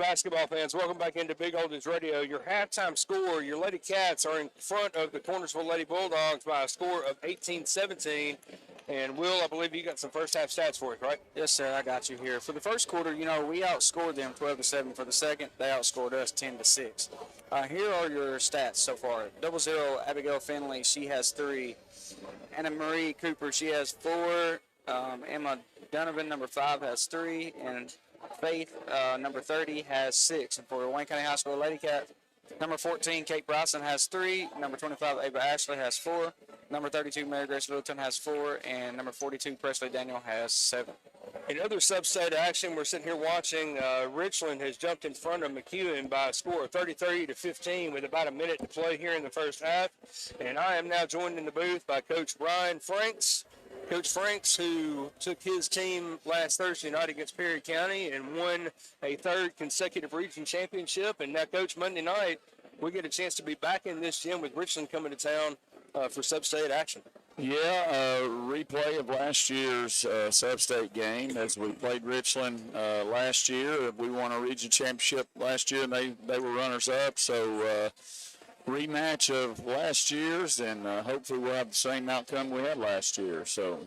Speaker 1: basketball fans, welcome back into Big Oldies Radio. Your halftime score, your Lady Cats are in front of the Cornersville Lady Bulldogs by a score of 18-17. And Will, I believe you got some first half stats for us, right?
Speaker 2: Yes, sir. I got you here. For the first quarter, we outscored them 12-7. For the second, they outscored us 10-6. Here are your stats so far. 0-0, Abigail Finley, she has 3. Anna Marie Cooper, she has 4. Emma Donovan, number 5, has 3. And Faith, number 30, has 6. And for Wayne County High School Lady Cat, number 14, Kate Bryson, has 3. Number 25, Ava Ashley, has 4. Number 32, Mary Grace Littleton, has 4. And number 42, Presley Daniel, has 7.
Speaker 1: In other sub-state action, we're sitting here watching. Richland has jumped in front of McEwen by a score of 30-15 with about a minute to play here in the first half. And I am now joined in the booth by Coach Brian Franks. Coach Franks, who took his team last Thursday night against Perry County and won a 3rd consecutive region championship. And now, Coach, Monday night, we get a chance to be back in this gym with Richland coming to town for sub-state action.
Speaker 4: Yeah, replay of last year's sub-state game as we played Richland last year. We won a region championship last year, and they were runners-up. So rematch of last year's, and hopefully we'll have the same outcome we had last year. So,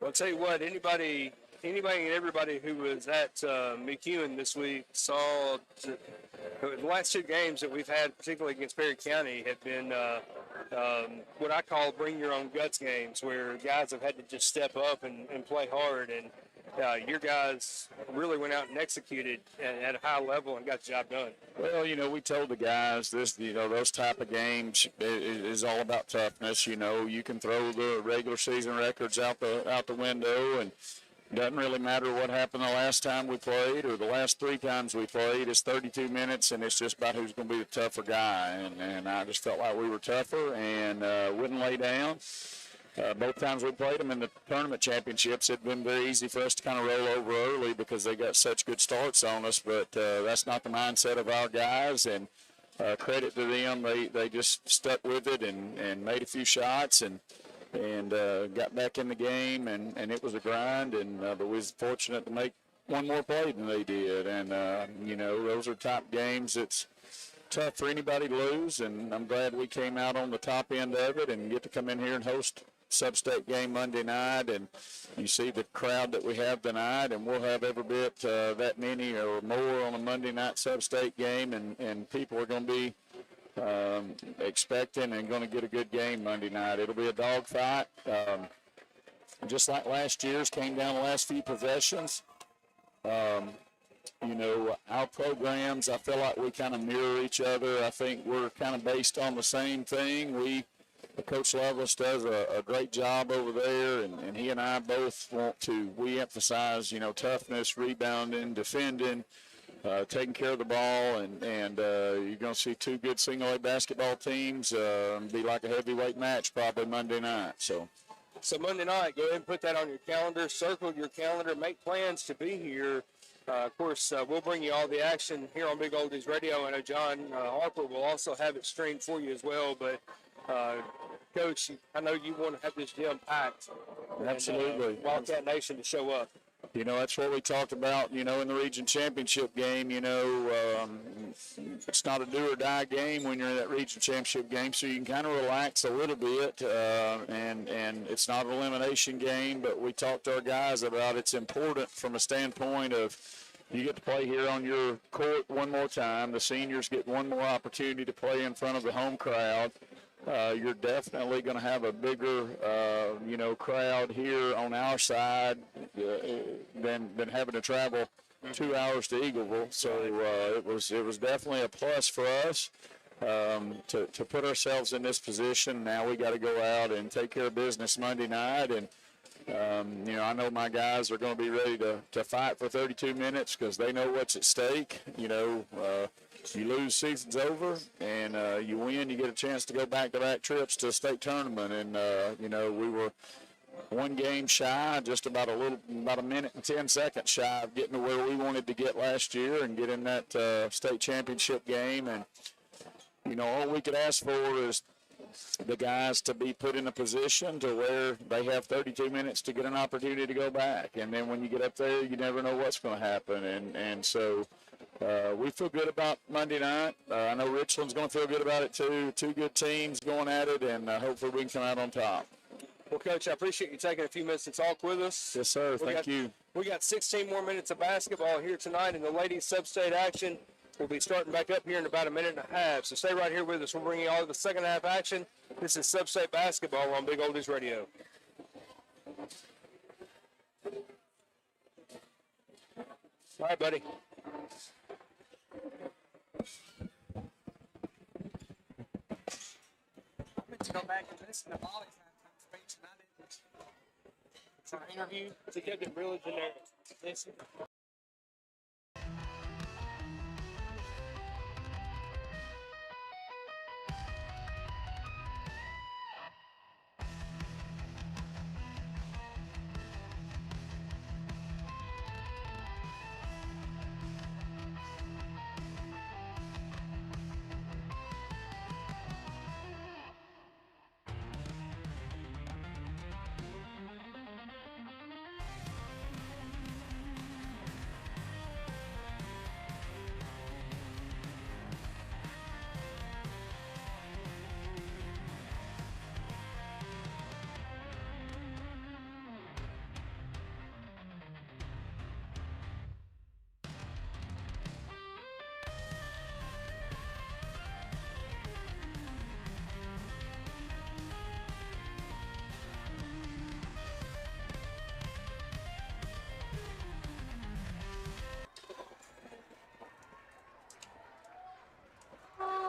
Speaker 1: well, I'll tell you what, anybody and everybody who was at McEwen this week saw the last 2 games that we've had, particularly against Perry County, have been what I call bring your own guts games, where guys have had to just step up and play hard. And your guys really went out and executed at a high level and got the job done.
Speaker 4: well, we told the guys this, those type of games is all about toughness. You can throw the regular season records out the window, and it doesn't really matter what happened the last time we played or the last 3 times we played. It's 32 minutes, and it's just about who's going to be the tougher guy. And I just felt like we were tougher and wouldn't lay down. Both times we played them in the tournament championships, it'd been very easy for us to kind of roll over early because they got such good starts on us. But that's not the mindset of our guys, and credit to them. They just stuck with it and made a few shots and got back in the game, and it was a grind, but we was fortunate to make one more play than they did. And, those are top games. It's tough for anybody to lose, and I'm glad we came out on the top end of it and get to come in here and host sub-state game Monday night. And you see the crowd that we have tonight, and we'll have every bit that many or more on a Monday night sub-state game, and people are going to be expecting and going to get a good game Monday night. It'll be a dogfight. Just like last year's, came down the last few possessions. Our programs, I feel like we kind of mirror each other. I think we're kind of based on the same thing. Coach Lovelace does a great job over there, and he and I both we emphasize, toughness, rebounding, defending, taking care of the ball, and you're going to see 2 good single-A basketball teams be like a heavyweight match probably Monday night. So
Speaker 1: Monday night, go ahead and put that on your calendar, circle your calendar, make plans to be here. Of course, we'll bring you all the action here on Big Oldies Radio. I know John Harper will also have it streamed for you as well. But, Coach, I know you want to have this gym packed.
Speaker 4: Absolutely.
Speaker 1: And, Wildcat Nation to show up.
Speaker 4: That's what we talked about, in the region championship game. It's not a do-or-die game when you're in that region championship game, so you can kind of relax a little bit, and it's not an elimination game, but we talked to our guys about it's important from a standpoint of you get to play here on your court one more time. The seniors get one more opportunity to play in front of the home crowd. You're definitely going to have a bigger, crowd here on our side than having to travel 2 hours to Eagleville. So it was definitely a plus for us to put ourselves in this position. Now we got to go out and take care of business Monday night, and I know my guys are going to be ready to fight for 32 minutes because they know what's at stake. You lose, season's over, and you win, you get a chance to go back-to-back trips to a state tournament. And we were 1 game shy, just about a minute and 10 seconds shy of getting to where we wanted to get last year and get in that state championship game. And all we could ask for is the guys to be put in a position to where they have 32 minutes to get an opportunity to go back. And then when you get up there, you never know what's going to happen. And so we feel good about Monday night. I know Richland's going to feel good about it too. Two good teams going at it, and hopefully we can come out on top.
Speaker 1: Well, Coach, I appreciate you taking a few minutes to talk with us.
Speaker 4: Yes, sir. Thank you.
Speaker 1: We got 16 more minutes of basketball here tonight in the ladies sub-state action. We'll be starting back up here in about a minute and a half, so stay right here with us. We'll bring you all the second half action. This is sub-state basketball on Big Oldies Radio. All right, buddy.
Speaker 2: I meant to go back and listen to Molly's halftime speech, and I didn't. It's an interview.
Speaker 1: To get the real generic.
Speaker 2: Listen.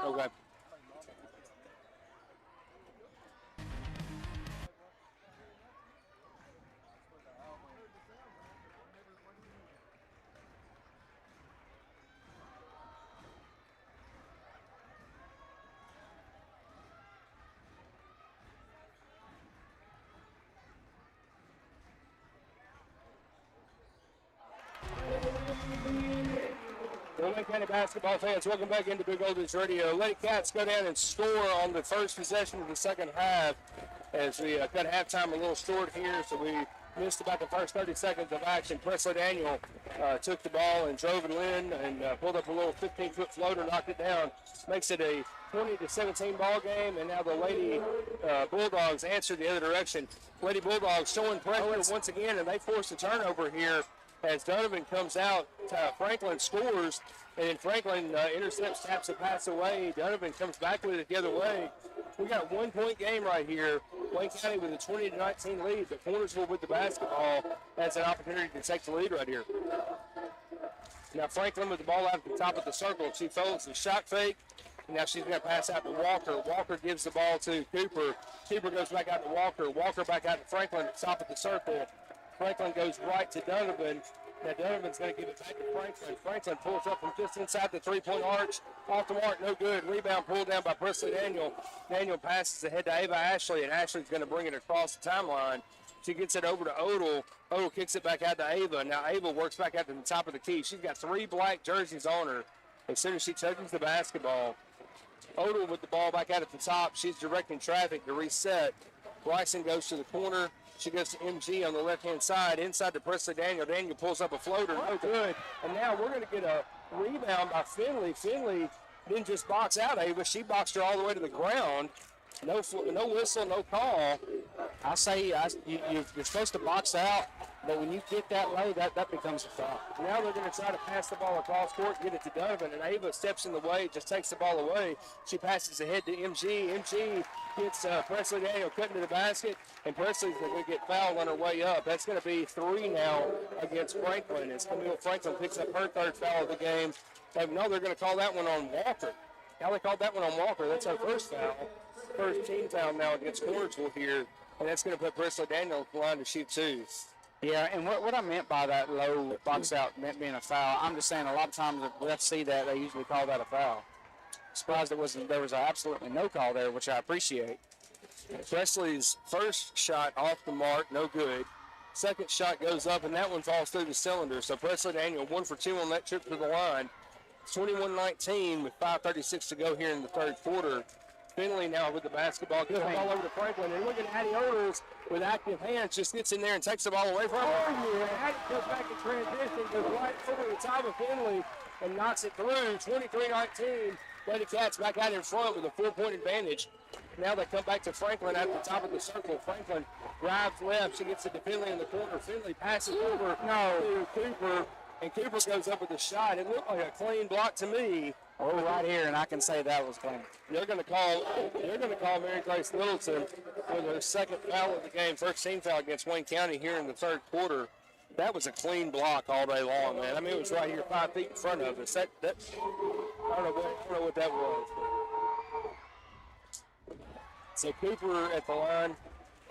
Speaker 1: Okay. Lake County basketball fans, welcome back into Big Oldies Radio. Lady Cats go down and score on the first possession of the second half as we cut halftime a little short here, so we missed about the first 30 seconds of action. Presley Daniel took the ball and drove it in and pulled up a little 15-foot floater, knocked it down. Makes it a 20-17 ball game, and now the Lady Bulldogs answer the other direction. Lady Bulldogs showing pressure once again, and they force a turnover here as Donovan comes out. Franklin scores, and then Franklin intercepts, taps the pass away. Donovan comes back with it the other way. We got a 1-point game right here. Wayne County with a 20-19 lead, but Cornersville with the basketball has an opportunity to take the lead right here. Now Franklin with the ball out at the top of the circle. She folds the shot fake, and now she's going to pass out to Walker. Walker gives the ball to Cooper. Cooper goes back out to Walker. Walker back out to Franklin at the top of the circle. Franklin goes right to Donovan. Now Donovan's going to give it back to Franklin. Franklin pulls up from just inside the three-point arch. Off the mark, no good. Rebound pulled down by Presley Daniel. Daniel passes ahead to Ava Ashley, and Ashley's going to bring it across the timeline. She gets it over to Odell. Odell kicks it back out to Ava. Now Ava works back out to the top of the key. She's got 3 black jerseys on her as soon as she touches the basketball. Odell with the ball back out at the top. She's directing traffic to reset. Bryson goes to the corner. She goes to MG on the left-hand side, inside to Presley Daniel. Daniel pulls up a floater, no good. And now we're going to get a rebound by Finley. Finley didn't just box out Ava. She boxed her all the way to the ground. No whistle, no call.
Speaker 2: I say you're supposed to box out, but when you get that low, that becomes a foul.
Speaker 1: Now they're going to try to pass the ball across court, get it to Donovan, and Ava steps in the way, just takes the ball away. She passes ahead to MG. MG gets Presley Daniel cut into the basket, and Presley's going to get fouled on her way up. That's going to be 3 now against Franklin as Camille Franklin picks up her 3rd foul of the game. And no, they're going to call that one on Walker. Now they called that one on Walker. That's our first foul. First team foul now against Cornersville here, and that's going to put Presley Daniel on the line to shoot 2.
Speaker 2: Yeah, and what I meant by that low box out meant being a foul, I'm just saying a lot of times if refs see that, they usually call that a foul. Surprised there was absolutely no call there, which I appreciate.
Speaker 1: Presley's first shot off the mark, no good. Second shot goes up, and that one falls through the cylinder. So Presley Daniel 1 for 2 on that trip to the line. 21-19 with 5:36 to go here in the 3rd quarter. Finley now with the basketball. Gives the ball over to Franklin. And look at Addie Odles with active hands. Just gets in there and takes the ball away from her. Oh, yeah. Addie goes back in transition, goes right over the top of Finley. and knocks it through. 23-19. Lady Cats back out in front with a 4-point advantage. Now they come back to Franklin at the top of the circle. Franklin drives left. She gets it to Finley in the corner. Finley passes over to Cooper, and Cooper goes up with a shot. It looked like a clean block to me.
Speaker 2: Oh, right here, and I can say that was clean.
Speaker 1: They're going to call Mary Grace Littleton for their second foul of the game, first team foul against Wayne County here in the third quarter. That was a clean block all day long, man. I mean, it was right here 5 feet in front of us. I don't know what that was. So Cooper at the line,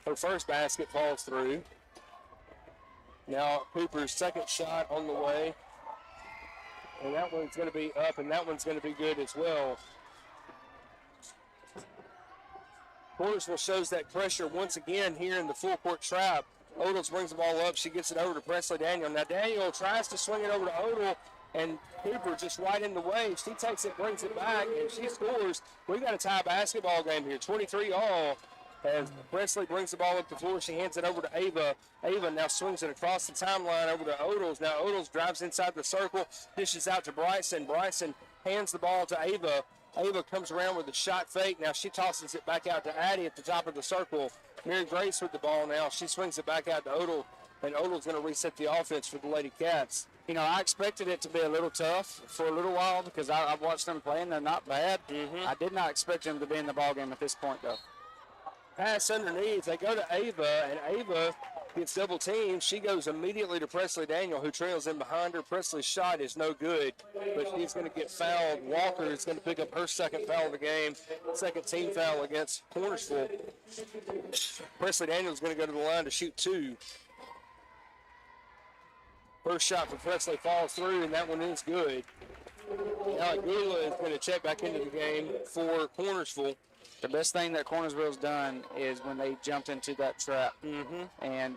Speaker 1: her first basket falls through. Now Cooper's second shot on the way. And that one's going to be up, and that one's going to be good as well. Cornersville shows that pressure once again here in the full court trap. Odles brings the ball up. She gets it over to Presley Daniel. Now Daniel tries to swing it over to Odle, and Cooper just right in the way. She takes it, brings it back, and she scores. We've got a tie basketball game here, 23-all. As Presley brings the ball up the floor, she hands it over to Ava. Ava now swings it across the timeline over to Odles. Now Odles drives inside the circle, dishes out to Bryson. Bryson hands the ball to Ava. Ava comes around with a shot fake. Now she tosses it back out to Addie at the top of the circle. Mary Grace with the ball now. She swings it back out to Odle, and Odle's going to reset the offense for the Lady Cats.
Speaker 2: You know, I expected it to be a little tough for a little while because I've watched them play, and they're not bad. I did not expect them to be in the ballgame at this point, though.
Speaker 1: Pass underneath. They go to Ava, and Ava gets double teamed. She goes immediately to Presley Daniel, who trails in behind her. Presley's shot is no good, but she's going to get fouled. Walker is going to pick up her second foul of the game, second team foul against Cornersville. Presley Daniel is going to go to the line to shoot 2. First shot for Presley falls through, and that one is good. Now Gula is going to check back into the game for Cornersville.
Speaker 2: The best thing that Cornersville's done is when they jumped into that trap. And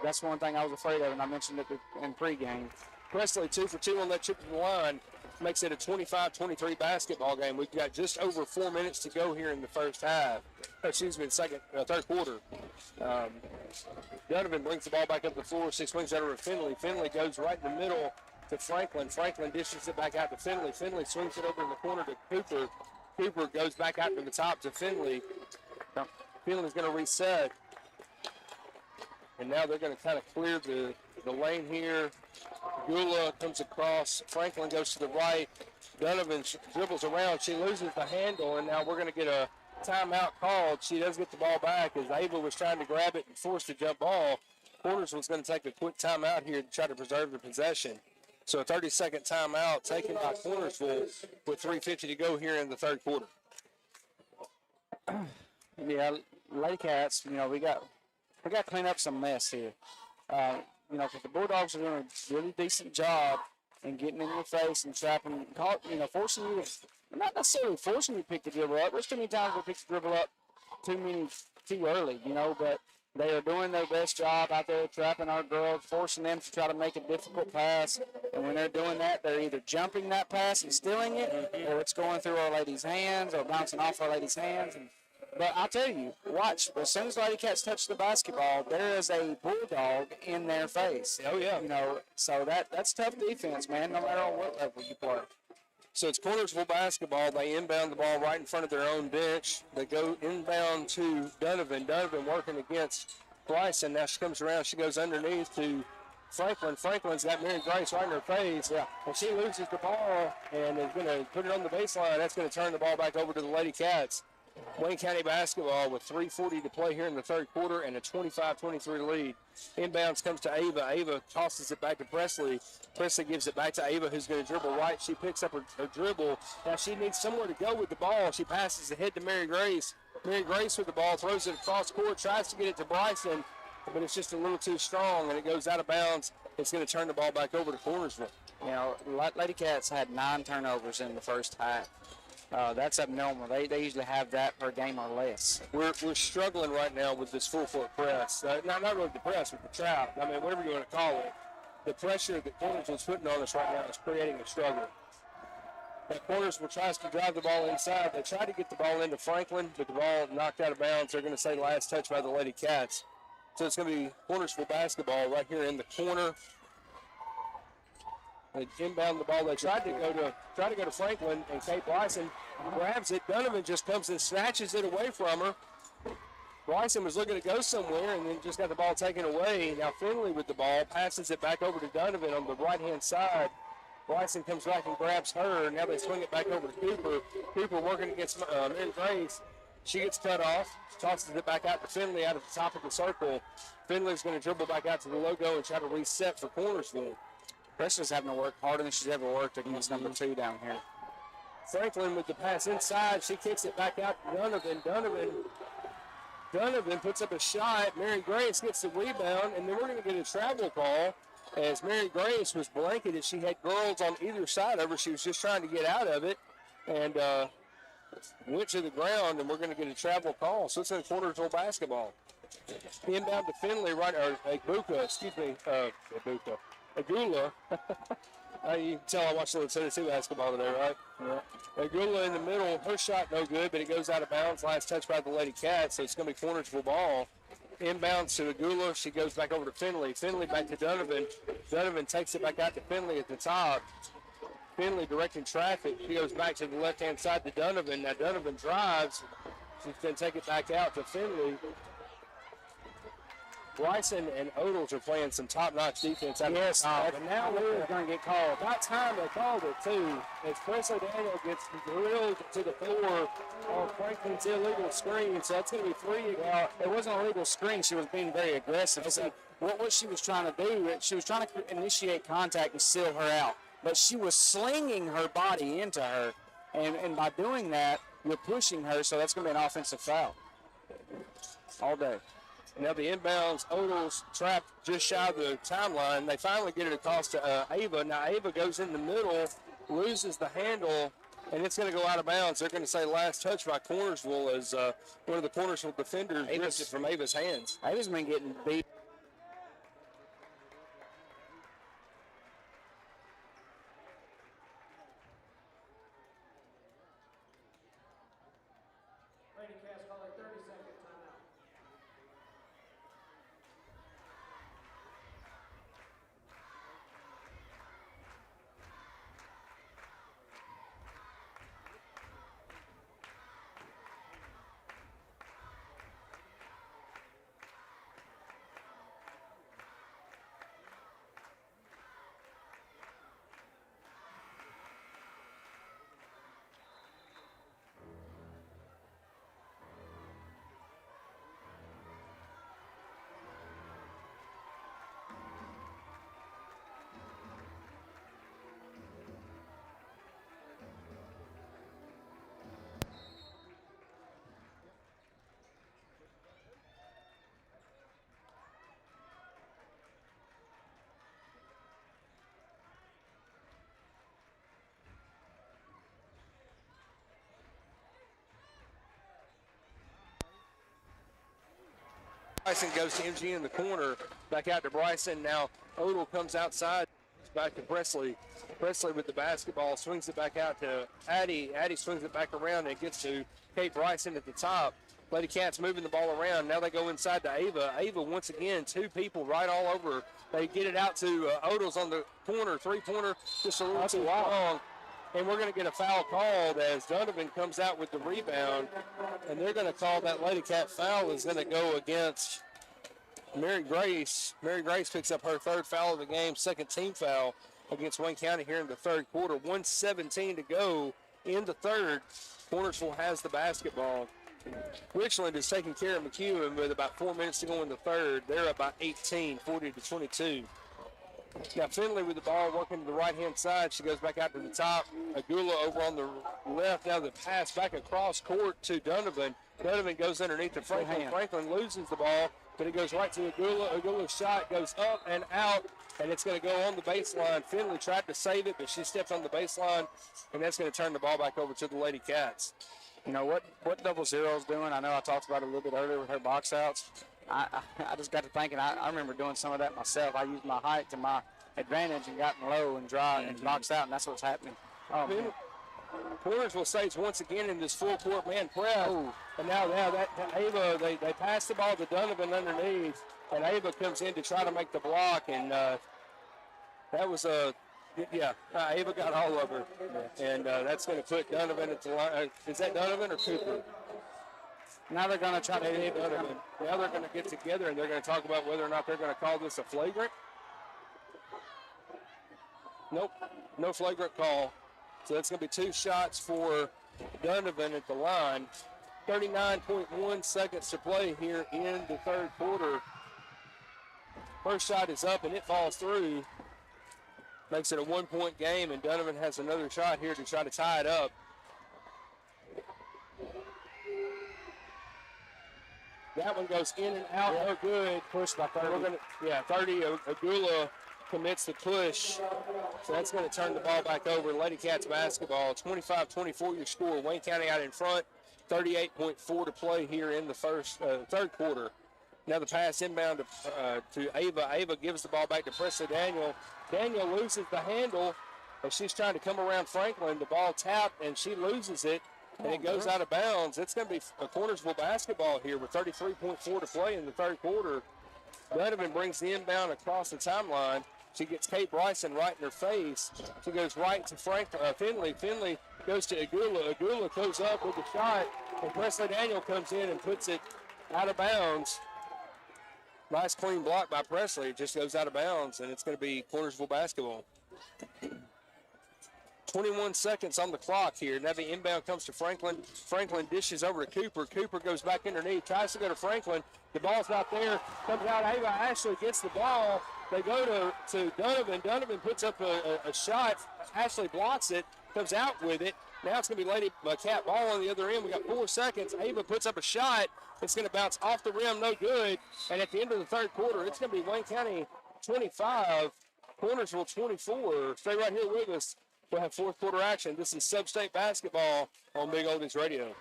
Speaker 2: that's one thing I was afraid of, and I mentioned it in pregame.
Speaker 1: Presley 2 for 2 on that trip to the line. Makes it a 25-23 basketball game. We've got just over 4 minutes to go here in the first half. Third quarter. Donovan brings the ball back up the floor. 6 swings over to Finley. Finley goes right in the middle to Franklin. Franklin dishes it back out to Finley. Finley swings it over in the corner to Cooper. Cooper goes back out to the top to Finley. Finley's going to reset. And now they're going to kind of clear the lane here. Gula comes across. Franklin goes to the right. Donovan dribbles around. She loses the handle, and now we're going to get a timeout called. She does get the ball back as Ava was trying to grab it and force the jump ball. Cornersville's going to take a quick timeout here to try to preserve the possession. So a 30-second timeout taken by Cornersville with 3:50 to go here in the third quarter.
Speaker 2: Yeah, Lady Cats, you know, we got to clean up some mess here. You know, because the Bulldogs are doing a really decent job in getting in your face and trapping, forcing you to, not necessarily forcing you to pick the dribble up. There's too many times we pick the dribble up too early, you know, but they are doing their best job out there trapping our girls, forcing them to try to make a difficult pass. And when they're doing that, they're either jumping that pass and stealing it, or it's going through our ladies' hands or bouncing off our ladies' hands. But I'll tell you, watch, as soon as Lady Cats touch the basketball, there is a Bulldog in their face.
Speaker 1: Oh, yeah.
Speaker 2: You know, so that's tough defense, man, no matter on what level you play.
Speaker 1: So it's Cornersville basketball. They inbound the ball right in front of their own bench. They go inbound to Donovan. Donovan working against Bryson. Now she comes around. She goes underneath to Franklin. Franklin's got Mary Grace right in her face. Yeah. And she loses the ball and is going to put it on the baseline. That's going to turn the ball back over to the Lady Cats. Wayne County basketball with 3:40 to play here in the third quarter and a 25-23 lead. Inbounds comes to Ava. Ava tosses it back to Presley. Presley gives it back to Ava, who's going to dribble right. She picks up her dribble. Now she needs somewhere to go with the ball. She passes ahead to Mary Grace. Mary Grace with the ball, throws it across court, tries to get it to Bryson, but it's just a little too strong, and it goes out of bounds. It's going to turn the ball back over to Cornersville.
Speaker 2: You know, Lady Cats had 9 turnovers in the first half. That's abnormal. They usually have that per game or less.
Speaker 1: We're struggling right now with this full court press. Not really the press, but the trap. I mean, whatever you want to call it. The pressure that Cornersville's putting on us right now is creating a struggle. That Cornersville tries to drive the ball inside. They try to get the ball into Franklin, but the ball knocked out of bounds. They're going to say last touch by the Lady Cats. So it's going to be Cornersville basketball right here in the corner. They inbound the ball. They tried to go to Franklin, and Kate Bryson grabs it. Donovan just comes and snatches it away from her. Bryson was looking to go somewhere and then just got the ball taken away. Now Finley with the ball passes it back over to Donovan on the right-hand side. Bryson comes back and grabs her. Now they swing it back over to Cooper. Cooper working against Mary Grace. She gets cut off, tosses it back out to Finley out at the top of the circle. Finley's going to dribble back out to the logo and try to reset for Cornersville.
Speaker 2: Preston's having to work harder than she's ever worked against number 2 down here.
Speaker 1: Franklin with the pass inside. She kicks it back out to Donovan. Donovan puts up a shot. Mary Grace gets the rebound, and then we're going to get a travel call as Mary Grace was blanketed. She had girls on either side of her. She was just trying to get out of it and went to the ground, and we're going to get a travel call. So it's in Cornersville basketball. Inbound to Finley, Agula. You can tell I watched a little Tennessee basketball today, right? Yeah. Agula in the middle. Her shot no good, but it goes out of bounds. Last touch by the Lady Cats, so it's going to be Cornersville ball. Inbounds to Agula. She goes back over to Finley. Finley back to Donovan. Donovan takes it back out to Finley at the top. Finley directing traffic. She goes back to the left-hand side to Donovan. Now Donovan drives. She's going to take it back out to Finley. Bryson and Odles are playing some top-notch defense out of the top.
Speaker 2: And now they're going to get called.
Speaker 1: About time they called it, too. As Presley Daniel gets drilled to the floor on Franklin's illegal screen, so that's going to be 3.
Speaker 2: Well, it wasn't a legal screen. She was being very aggressive. So what she was trying to do, she was trying to initiate contact and seal her out. But she was slinging her body into her. And by doing that, you're pushing her, so that's going to be an offensive foul all day.
Speaker 1: Now the inbounds, Odles trapped just shy of the timeline. They finally get it across to Ava. Now Ava goes in the middle, loses the handle, and it's going to go out of bounds. They're going to say last touch by Cornersville as one of the Cornersville defenders ripped it from Ava's hands.
Speaker 2: Ava's been getting beat.
Speaker 1: Bryson goes to MG in the corner, back out to Bryson. Now Odell comes outside, back to Presley. Presley with the basketball, swings it back out to Addie. Addie swings it back around and gets to Kate Bryson at the top. Lady Cats moving the ball around. Now they go inside to Ava. Ava, once again, 2 people right all over. They get it out to Odell's on the corner, 3-pointer, just a little too long. And we're going to get a foul called as Donovan comes out with the rebound. And they're going to call that Lady Cat foul is going to go against Mary Grace. Mary Grace picks up her 3rd foul of the game, 2nd team foul against Wayne County here in the 3rd quarter. 1:17 to go in the 3rd. Cornersville has the basketball. Richland is taking care of McEwen with about 4 minutes to go in the 3rd. They're about 18, 40-22. Now Finley with the ball working to the right-hand side. She goes back out to the top. Agula over on the left. Now the pass back across court to Donovan. Donovan goes underneath to Franklin. Franklin loses the ball, but it goes right to Agula. Agula's shot goes up and out, and it's going to go on the baseline. Finley tried to save it, but she stepped on the baseline, and that's going to turn the ball back over to the Lady Cats.
Speaker 2: You know what Double Zero's doing? I know I talked about it a little bit earlier with her box outs. I just got to thinking, I remember doing some of that myself. I used my height to my advantage and gotten low and dry and boxed out, and that's what's happening. Oh, man.
Speaker 1: Cornersville State's once again in this full court man press. And now that Ava, they pass the ball to Donovan underneath, and Ava comes in to try to make the block, and that was a Yeah, Ava got all of her. And that's going to put Donovan at the line. Is that Donovan or Cooper?
Speaker 2: Now they're going to try to
Speaker 1: Maybe Donovan. Now they're going to get together and they're going to talk about whether or not they're going to call this a flagrant. Nope, no flagrant call. So that's going to be 2 shots for Donovan at the line. 39.1 seconds to play here in the third quarter. First shot is up and it falls through. Makes it a 1-point game, and Donovan has another shot here to try to tie it up. That one goes in and out, no good.
Speaker 2: Pushed by 30.
Speaker 1: 30. Agula commits the push. So that's going to turn the ball back over. Lady Cats basketball, 25-24 your score. Wayne County out in front, 38.4 to play here in the third quarter. Now the pass inbound to Ava. Ava gives the ball back to Presley Daniel. Daniel loses the handle as she's trying to come around Franklin. The ball tapped and she loses it, and it goes out of bounds. It's going to be a Cornersville basketball here with 33.4 to play in the third quarter. Donovan brings the inbound across the timeline. She gets Kate Bryson right in her face. She goes right to Finley. Finley goes to Agula. Agula goes up with the shot, and Presley Daniel comes in and puts it out of bounds. Nice clean block by Presley. It just goes out of bounds, and it's going to be Cornersville basketball. 21 seconds on the clock here. Now the inbound comes to Franklin. Franklin dishes over to Cooper. Cooper goes back underneath, tries to go to Franklin. The ball's not there. Comes out. Ava Ashley gets the ball. They go to Donovan. Donovan puts up a shot. Ashley blocks it, comes out with it. Now it's going to be Lady Cat ball on the other end. We got 4 seconds. Ava puts up a shot. It's going to bounce off the rim, no good. And at the end of the third quarter, it's going to be Wayne County 25, Cornersville 24. Stay right here with us. We'll have fourth quarter action. This is Sub-State basketball on Big Oldies Radio.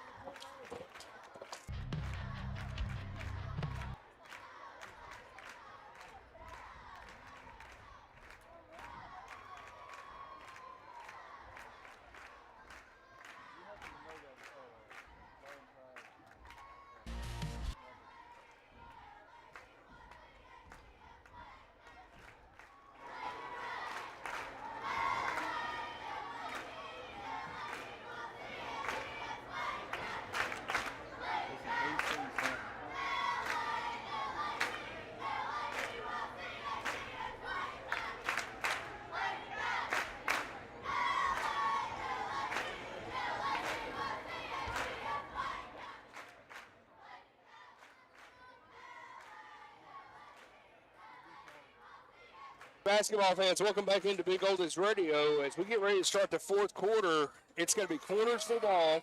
Speaker 1: Basketball fans, welcome back into Big Oldies Radio. As we get ready to start the fourth quarter, it's going to be Cornersville ball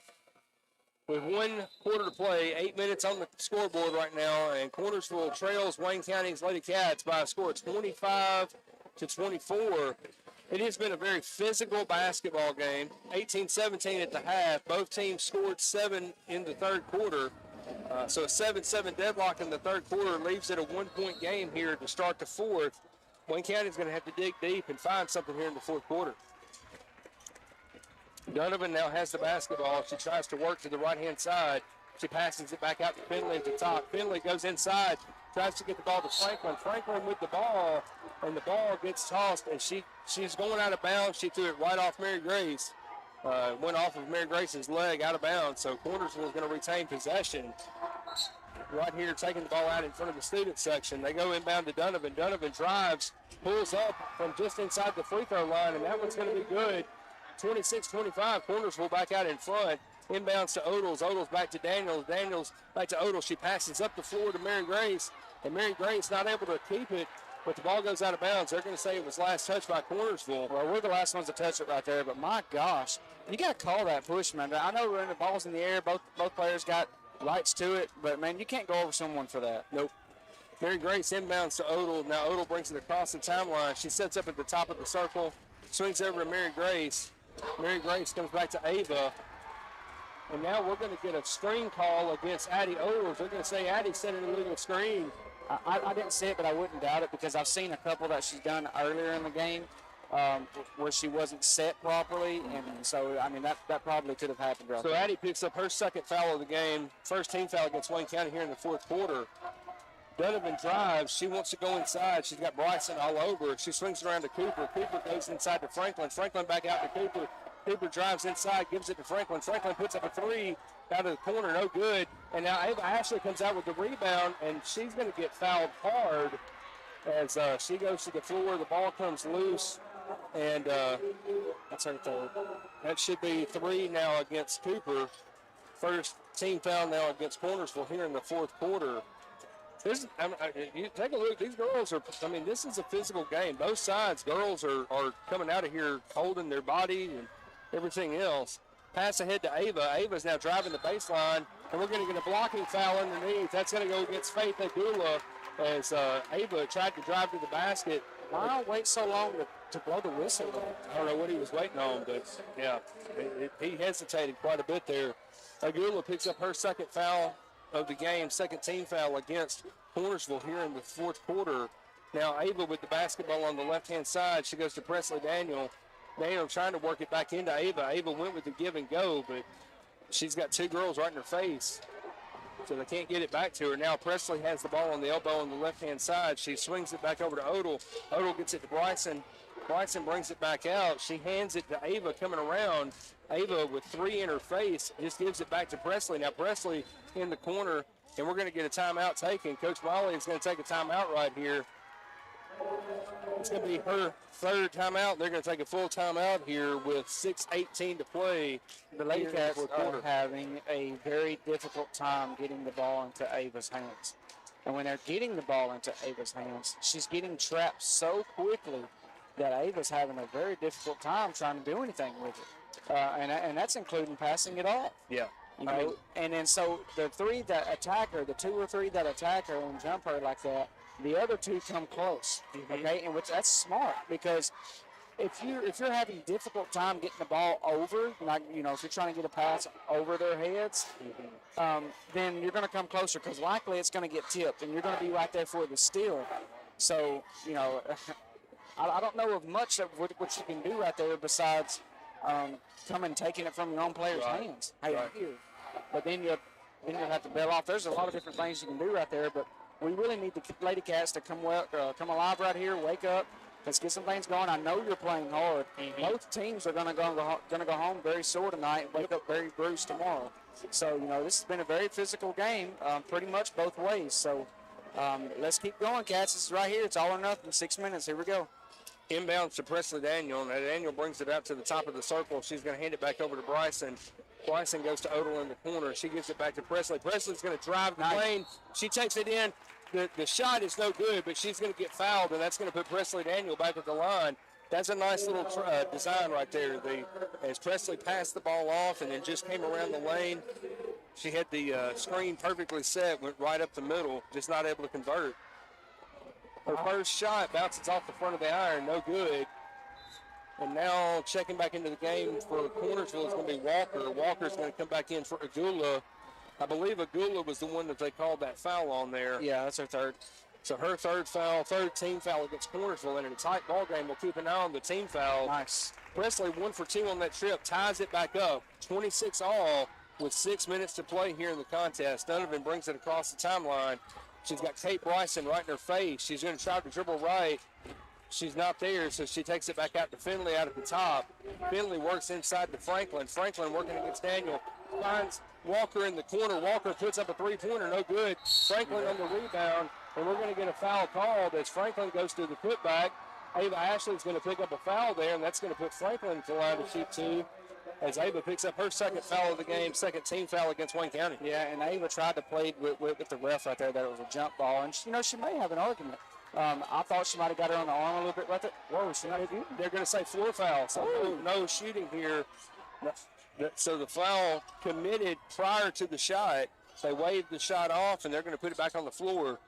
Speaker 1: with 1 quarter to play, 8 minutes on the scoreboard right now, and Cornersville trails Wayne County's Lady Cats by a score of 25-24. It has been a very physical basketball game, 18-17 at the half. Both teams scored 7 in the third quarter. So a 7-7 deadlock in the third quarter leaves it a 1-point game here to start the fourth. Wayne County's going to have to dig deep and find something here in the fourth quarter. Donovan now has the basketball. She tries to work to the right-hand side. She passes it back out to Finley at the top. Finley goes inside, tries to get the ball to Franklin. Franklin with the ball, and the ball gets tossed, and she's going out of bounds. She threw it right off Mary Grace. Went off of Mary Grace's leg out of bounds, so Cornersville is going to retain possession. Right here, taking the ball out in front of the student section. They go inbound to Donovan. Donovan drives, pulls up from just inside the free throw line, and that one's going to be good. 26-25, Cornersville back out in front. Inbounds to Odles. Odles back to Daniels. Daniels back to Odles. She passes up the floor to Mary Grace, and Mary Grace not able to keep it, but the ball goes out of bounds. They're going to say it was last touched by Cornersville.
Speaker 2: Well, we're the last ones to touch it right there, but my gosh, you got to call that push, man. I know we're in the ball's in the air. Both players got rights to it, but, man, you can't go over someone for that.
Speaker 1: Nope. Mary Grace inbounds to Odle. Now Odle brings it across the timeline. She sets up at the top of the circle, swings over to Mary Grace. Mary Grace comes back to Ava. And now we're going to get a screen call against Addie Odles. They're going to say Addie set an illegal screen.
Speaker 2: I didn't see it, but I wouldn't doubt it because I've seen a couple that she's done earlier in the game where she wasn't set properly, and so, I mean, that probably could have happened right
Speaker 1: So
Speaker 2: there.
Speaker 1: Addie picks up her second foul of the game. First team foul against Wayne County here in the fourth quarter. Donovan drives. She wants to go inside. She's got Bryson all over. She swings it around to Cooper. Cooper goes inside to Franklin. Franklin back out to Cooper. Cooper drives inside, gives it to Franklin. Franklin puts up a three out of the corner, no good. And now Ava Ashley comes out with the rebound, and she's going to get fouled hard as she goes to the floor. The ball comes loose, and that's her third. That should be three now against Cooper. First team foul now against Cornersville here in the fourth quarter. You take a look. These girls are, this is a physical game. Both sides, girls are coming out of here holding their body and everything else. Pass ahead to Ava. Ava's now driving the baseline, and we're going to get a blocking foul underneath. That's going to go against Faith Agula as Ava tried to drive to the basket.
Speaker 2: Why wait so long to blow the whistle?
Speaker 1: I don't know what he was waiting on, but, yeah, he hesitated quite a bit there. Agula picks up her second foul of the game, second team foul against Cornersville here in the fourth quarter. Now Ava with the basketball on the left-hand side. She goes to Presley Daniel. Daniel trying to work it back into Ava. Ava went with the give and go, but she's got two girls right in her face, so they can't get it back to her. Now Presley has the ball on the elbow on the left-hand side. She swings it back over to Odell. Odell gets it to Bryson. Bryson brings it back out. She hands it to Ava coming around. Ava with three in her face just gives it back to Presley. Now Presley in the corner, and we're going to get a timeout taken. Coach Molly is going to take a timeout right here. It's going to be her third timeout. They're going to take a full timeout here with 6:18 to play.
Speaker 2: The Lady Cats are having a very difficult time getting the ball into Ava's hands. And when they're getting the ball into Ava's hands, she's getting trapped so quickly that Ava's having a very difficult time trying to do anything with it. And that's including passing it off.
Speaker 1: Yeah.
Speaker 2: You know, and then so the three that attack her, the two or three that attack her and jump her like that, the other two come close. Okay, and that's smart, because if you're having difficult time getting the ball over, like, if you're trying to get a pass over their heads, then you're going to come closer, because likely it's going to get tipped and you're going to be right there for the steal. So I don't know of much of what you can do right there besides coming taking it from your own player's hands. Hey, here. But then you'll have to bail off. There's a lot of different things you can do right there, but we really need the Lady Cats to come alive right here, wake up. Let's get some things going. I know you're playing hard. Both teams are going to go home very sore tonight and wake up very bruised tomorrow. So, this has been a very physical game, pretty much both ways. So, let's keep going, Cats. This is right here. It's all or nothing. 6 minutes. Here we go.
Speaker 1: Inbounds to Presley Daniel, and Daniel brings it out to the top of the circle. She's going to hand it back over to Bryson. Bryson goes to Odell in the corner. She gives it back to Presley. Presley's going to drive the lane. She takes it in. The shot is no good, but she's going to get fouled, and that's going to put Presley Daniel back at the line. That's a nice little design right there. As Presley passed the ball off and then just came around the lane, she had the screen perfectly set, went right up the middle, just not able to convert. Her first shot bounces off the front of the iron, no good. And now checking back into the game for Cornersville is going to be Walker. Walker's going to come back in for Agula. I believe Agula was the one that they called that foul on there.
Speaker 2: Yeah, that's her third.
Speaker 1: So her third team foul against Cornersville. And in a tight ball game, we'll keep an eye on the team foul.
Speaker 2: Nice.
Speaker 1: Presley 1 for 2 on that trip, ties it back up. 26 all with 6 minutes to play here in the contest. Donovan brings it across the timeline. She's got Kate Bryson right in her face. She's going to try to dribble right. She's not there, so she takes it back out to Finley out at the top. Finley works inside to Franklin. Franklin working against Daniel. Finds Walker in the corner. Walker puts up a three-pointer, no good. Franklin on the rebound, and we're going to get a foul called as Franklin goes to the putback. Ava Ashley's going to pick up a foul there, and that's going to put Franklin to line to shoot two, as Ava picks up her second foul of the game, second team foul against Wayne County.
Speaker 2: Yeah, and Ava tried to plead with the ref right there that it was a jump ball, and she may have an argument. I thought she might have got her on the arm a little bit right there. Whoa, she not hit you?
Speaker 1: They're going to say floor foul, so no shooting here. So the foul committed prior to the shot. They waved the shot off, and they're going to put it back on the floor.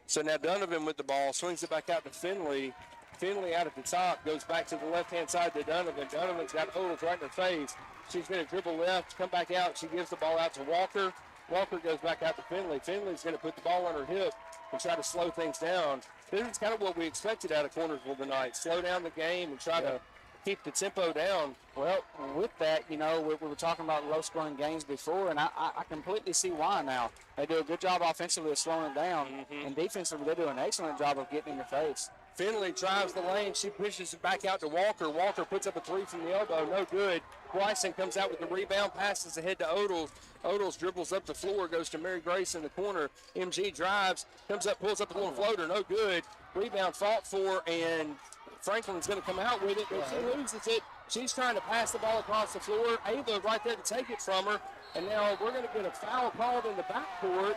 Speaker 1: So now Donovan with the ball swings it back out to Finley. Finley out at the top, goes back to the left-hand side to Donovan. Donovan's got Odell right in her face. She's going to dribble left, come back out. She gives the ball out to Walker. Walker goes back out to Finley. Finley's going to put the ball on her hip and try to slow things down. This is kind of what we expected out of Cornersville tonight. Slow down the game and try to keep the tempo down.
Speaker 2: Well, with that, we were talking about low-scoring games before, and I completely see why now. They do a good job offensively of slowing it down, and defensively they do an excellent job of getting in your face.
Speaker 1: Finley drives the lane. She pushes it back out to Walker. Walker puts up a three from the elbow. No good. Bryson comes out with the rebound, passes ahead to Odles. Odles dribbles up the floor, goes to Mary Grace in the corner. MG drives, comes up, pulls up a little floater. No good. Rebound fought for, and Franklin's going to come out with it, but she loses it. She's trying to pass the ball across the floor. Ava right there to take it from her. And now we're going to get a foul called in the backcourt.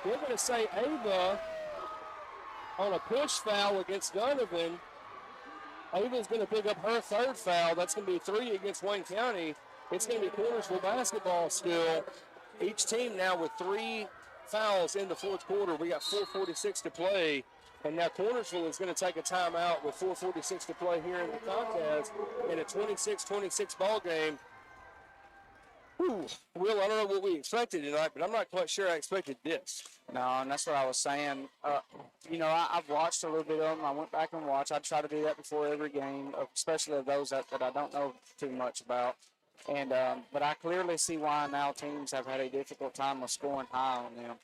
Speaker 1: We're going to say Ava on a push foul against Donovan. Ava's going to pick up her third foul. That's going to be 3 against Wayne County. It's going to be Cornersville basketball still. Each team now with 3 fouls in the fourth quarter. We got 4:46 to play. And now Cornersville is going to take a timeout with 4:46 to play here in the contest in a 26-26 ball game. Whew. Will, I don't know what we expected tonight, but I'm not quite sure I expected this.
Speaker 2: No, and that's what I was saying. I've watched a little bit of them. I went back and watched. I try to do that before every game, especially of those that I don't know too much about. And but I clearly see why now teams have had a difficult time of scoring high on them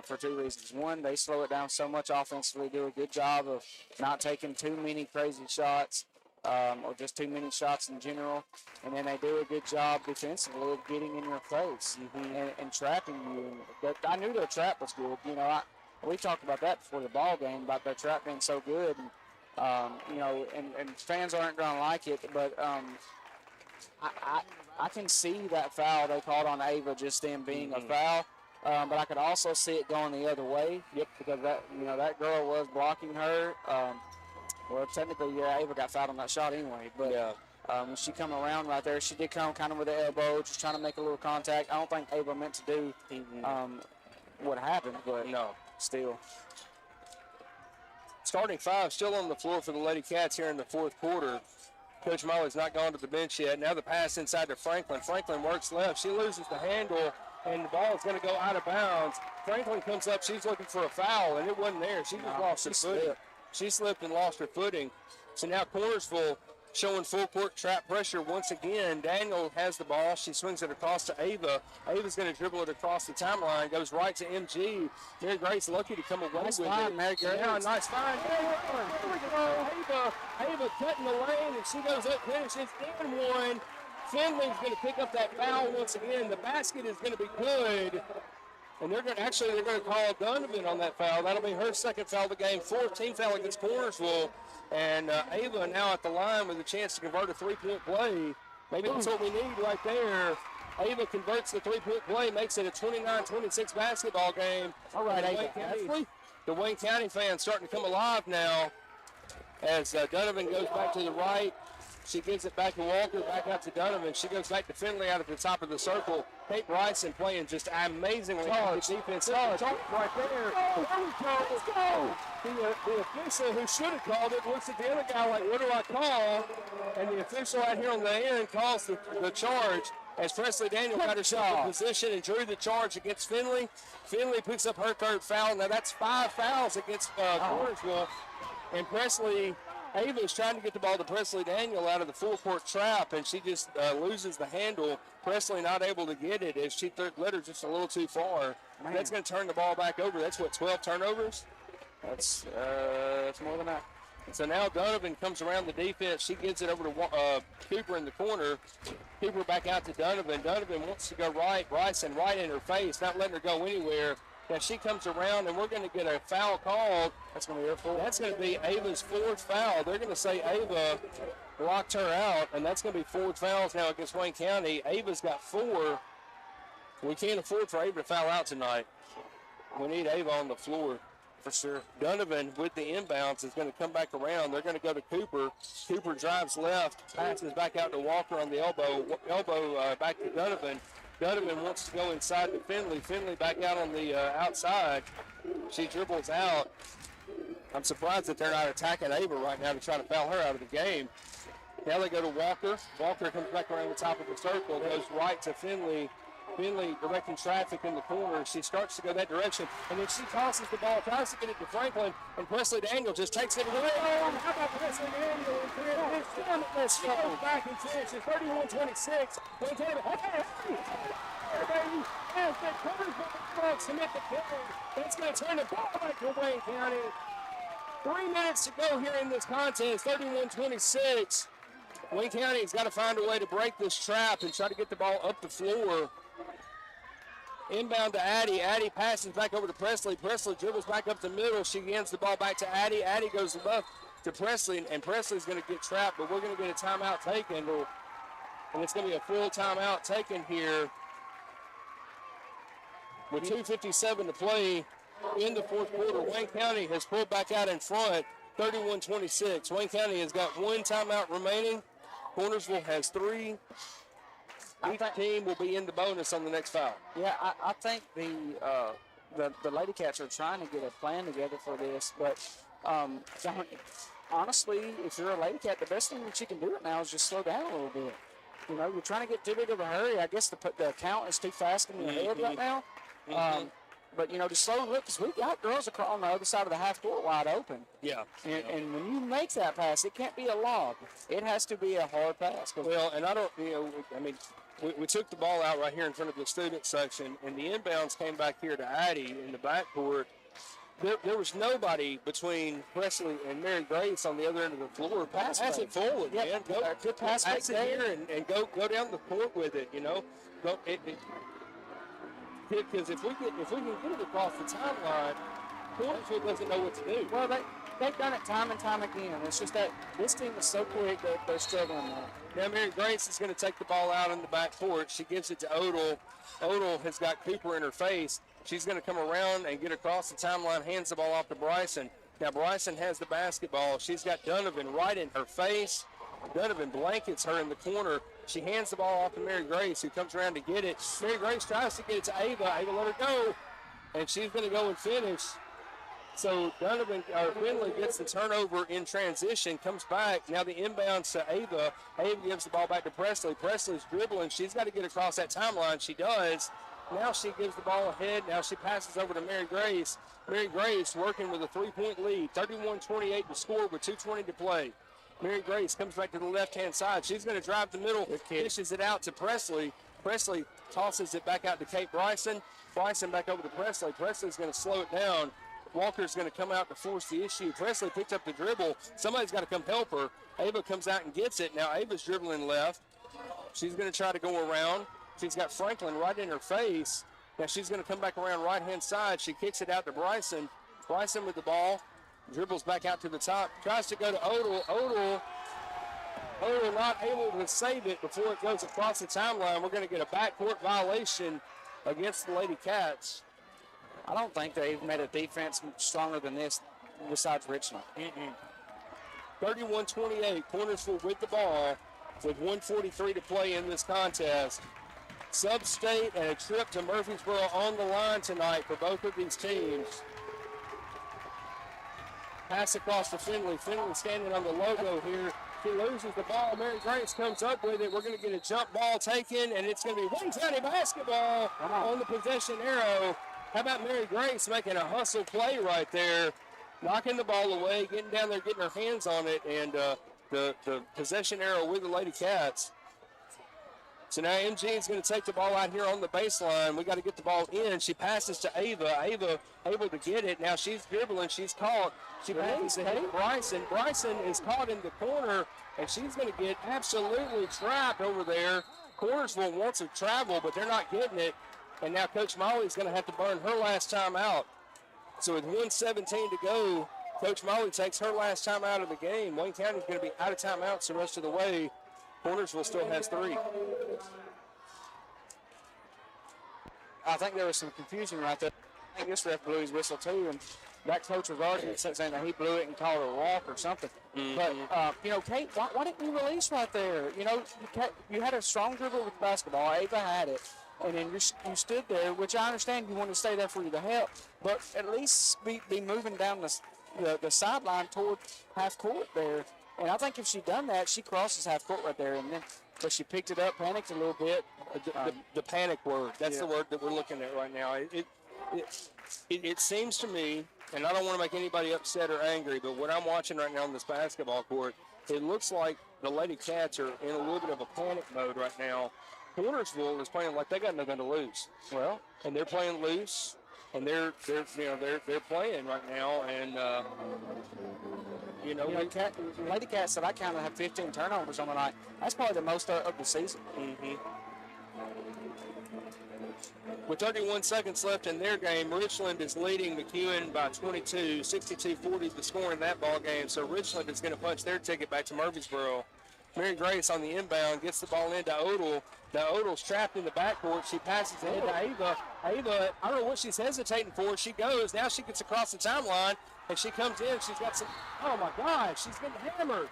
Speaker 2: for 2 reasons. One, they slow it down so much offensively, do a good job of not taking too many crazy shots. Or just too many shots in general, and then they do a good job defensively of getting in your face and trapping you. But I knew their trap was good. We talked about that before the ball game about their trap being so good, and fans aren't going to like it, but I can see that foul they called on Ava just them being a foul. But I could also see it going the other way. Yep, because that girl was blocking her. Well, technically, Ava got fouled on that shot anyway. But when she come around right there, she did come kind of with the elbow, just trying to make a little contact. I don't think Ava meant to do what happened, but
Speaker 1: no,
Speaker 2: still.
Speaker 1: Starting 5 still on the floor for the Lady Cats here in the fourth quarter. Coach Molly's not gone to the bench yet. Now the pass inside to Franklin. Franklin works left. She loses the handle, and the ball is going to go out of bounds. Franklin comes up. She's looking for a foul, and it wasn't there. She just lost her footing. She slipped and lost her footing. So now Cornersville showing full court trap pressure once again. Daniel has the ball. She swings it across to Ava. Ava's going to dribble it across the timeline. Goes right to MG. Mary Grace lucky to come away with it.
Speaker 2: Mary Grace.
Speaker 1: Yeah, nice find. There we go. Ava cutting the lane, and she goes up, finishes in one. Finley's going to pick up that foul once again. The basket is going to be good. And they're going to call Donovan on that foul. That'll be her second foul of the game, 4th team foul against Cornersville. And Ava now at the line with a chance to convert a 3-point play. Maybe that's what we need right there. Ava converts the 3-point play, makes it a 29-26 basketball game.
Speaker 2: All right, Ava.
Speaker 1: The Wayne County fans starting to come alive now as Donovan goes back to the right. She gives it back to Walker, back out to Donovan. She goes back to Finley out at the top of the circle. Kate Bryson playing just amazingly good defense. Right there. Let's go. The official who should have called it looks at the other guy like, what do I call? And the official out here on the end calls the charge as Presley Daniel got herself in position and drew the charge against Finley. Finley picks up her 3rd foul. Now that's 5 fouls against Cornersville. And Ava's trying to get the ball to Presley Daniel out of the full court trap, and she just loses the handle. Presley not able to get it as she led her just a little too far. That's going to turn the ball back over. That's 12 turnovers?
Speaker 2: That's more than that.
Speaker 1: So now Donovan comes around the defense. She gives it over to Cooper in the corner. Cooper back out to Donovan. Donovan wants to go right. Bryson right in her face, not letting her go anywhere. Now she comes around, and we're going to get a foul called. That's going to be her fourth. That's going to be Ava's 4th foul. They're going to say Ava blocked her out, and that's going to be 4 fouls now against Wayne County. Ava's got 4. We can't afford for Ava to foul out tonight. We need Ava on the floor for sure. Donovan with the inbounds is going to come back around. They're going to go to Cooper. Cooper drives left, passes back out to Walker on the elbow. Back to Donovan. Donovan wants to go inside to Finley. Finley back out on the outside. She dribbles out. I'm surprised that they're not attacking Ava right now to try to foul her out of the game. Now they go to Walker. Walker comes back around the top of the circle, goes right to Finley Finley directing traffic in the corner. She starts to go that direction, and then she tosses the ball, tries to get it to Franklin, and Presley Daniel just takes it away. Oh, how about Presley Daniel? She goes back and finishes 31-26. Baby, as the Cornersville Bulldogs commit the kill, that's going to turn the ball back to Wayne County. 3 minutes to go here in this contest, 31-26. Wayne County's got to find a way to break this trap and try to get the ball up the floor. Inbound to Addie. Addie passes back over to Presley. Presley dribbles back up the middle. She hands the ball back to Addie. Addie goes left to Presley, and Presley's going to get trapped, but we're going to get a timeout taken. And it's going to be a full timeout taken here with 2:57 to play in the fourth quarter. Wayne County has pulled back out in front, 31-26. Wayne County has got one timeout remaining. Cornersville has 3. Each team will be in the bonus on the next foul.
Speaker 2: Yeah, I think the Lady Cats are trying to get a plan together for this, but honestly, if you're a Lady Cat, the best thing that you can do right now is just slow down a little bit. You know, you're trying to get too big of a hurry. I guess the count is too fast in your head right now. But, you know, just slow and look, because we got girls on the other side of the half court wide open.
Speaker 1: Yeah.
Speaker 2: And when you make that pass, it can't be a lob. It has to be a hard pass.
Speaker 1: Well, and I don't, you know, I mean, we took the ball out right here in front of the student section, and the inbounds came back here to Addie in the backcourt. There was nobody between Presley and Mary Grace on the other end of the floor. Pass it forward, man.
Speaker 2: Good pass
Speaker 1: it here and go down the court with it, you know. Because if we can get it across the timeline, Cornersville doesn't know what to do.
Speaker 2: Well, they've done it time and time again. It's just that this team is so quick that they're struggling now.
Speaker 1: Now Mary Grace is going to take the ball out in the backcourt. She gives it to Odell. Odell has got Cooper in her face. She's going to come around and get across the timeline, hands the ball off to Bryson. Now Bryson has the basketball. She's got Donovan right in her face. Donovan blankets her in the corner. She hands the ball off to Mary Grace, who comes around to get it. Mary Grace tries to get it to Ava. Ava let her go, and she's going to go and finish. So Finley gets the turnover in transition, comes back. Now the inbounds to Ava. Ava gives the ball back to Presley. Presley's dribbling. She's got to get across that timeline. She does. Now she gives the ball ahead. Now she passes over to Mary Grace. Mary Grace working with a 3-point lead, 31-28 to score with 2:20 to play. Mary Grace comes back to the left-hand side. She's going to drive the middle, dishes it out to Presley. Presley tosses it back out to Kate Bryson. Bryson back over to Presley. Presley's going to slow it down. Walker's going to come out to force the issue. Presley picked up the dribble. Somebody's got to come help her. Ava comes out and gets it. Now Ava's dribbling left. She's going to try to go around. She's got Franklin right in her face. Now she's going to come back around right-hand side. She kicks it out to Bryson. Bryson with the ball. Dribbles back out to the top. Tries to go to Odell. Odell not able to save it before it goes across the timeline. We're going to get a backcourt violation against the Lady Cats.
Speaker 2: I don't think they've made a defense stronger than this besides Richland.
Speaker 1: 31-28, Cornersville with the ball with 1:43 to play in this contest. Sub-state and a trip to Murfreesboro on the line tonight for both of these teams. Pass across to Finley. Finley standing on the logo here. She loses the ball. Mary Grace comes up with it. We're going to get a jump ball taken, and it's going to be Wayne County basketball on the possession arrow. How about Mary Grace making a hustle play right there, knocking the ball away, getting down there, getting her hands on it, and the possession arrow with the Lady Cats. So now MG is going to take the ball out here on the baseline. We got to get the ball in. She passes to Ava. Ava able to get it. Now she's dribbling. She's caught. She passes to Bryson. Bryson is caught in the corner, and she's going to get absolutely trapped over there. Cornersville wants to travel, but they're not getting it. And now Coach Molly's going to have to burn her last time out. So with 1:17 to go, Coach Molly takes her last time out of the game. Wayne County's going to be out of timeouts the rest of the way. Cornersville still has 3.
Speaker 2: I think there was some confusion right there. I think this ref blew his whistle too, and that coach was arguing, saying that he blew it and called a walk or something. But, you know, Kate, why didn't you release right there? You know, you had a strong dribble with basketball. Ava had it. And then you stood there, which I understand you wanted to stay there for you to help, but at least be moving down the sideline toward half court there. And I think if she'd done that, she crosses half court right there. And then, but she picked it up, panicked a little bit,
Speaker 1: The panic word. That's the word that we're looking at right now. It seems to me, and I don't want to make anybody upset or angry, but what I'm watching right now on this basketball court, it looks like the Lady Cats are in a little bit of a panic mode right now. Cornersville is playing like they got nothing to lose.
Speaker 2: Well,
Speaker 1: And they're playing loose, and they're playing right now, and
Speaker 2: Lady Cats said I counted have 15 turnovers on the night. That's probably the most of the season.
Speaker 1: With 31 seconds left in their game, Richland is leading McEwen by 22, 62-40 the score in that ball game. So Richland is going to punch their ticket back to Murfreesboro. Mary Grace on the inbound gets the ball into Odell. Now Odell's trapped in the backcourt. She passes it into Ava. Ava, I don't know what she's hesitating for. She goes. Now she gets across the timeline, and she comes in. She's got some, oh, my gosh, she's been hammered.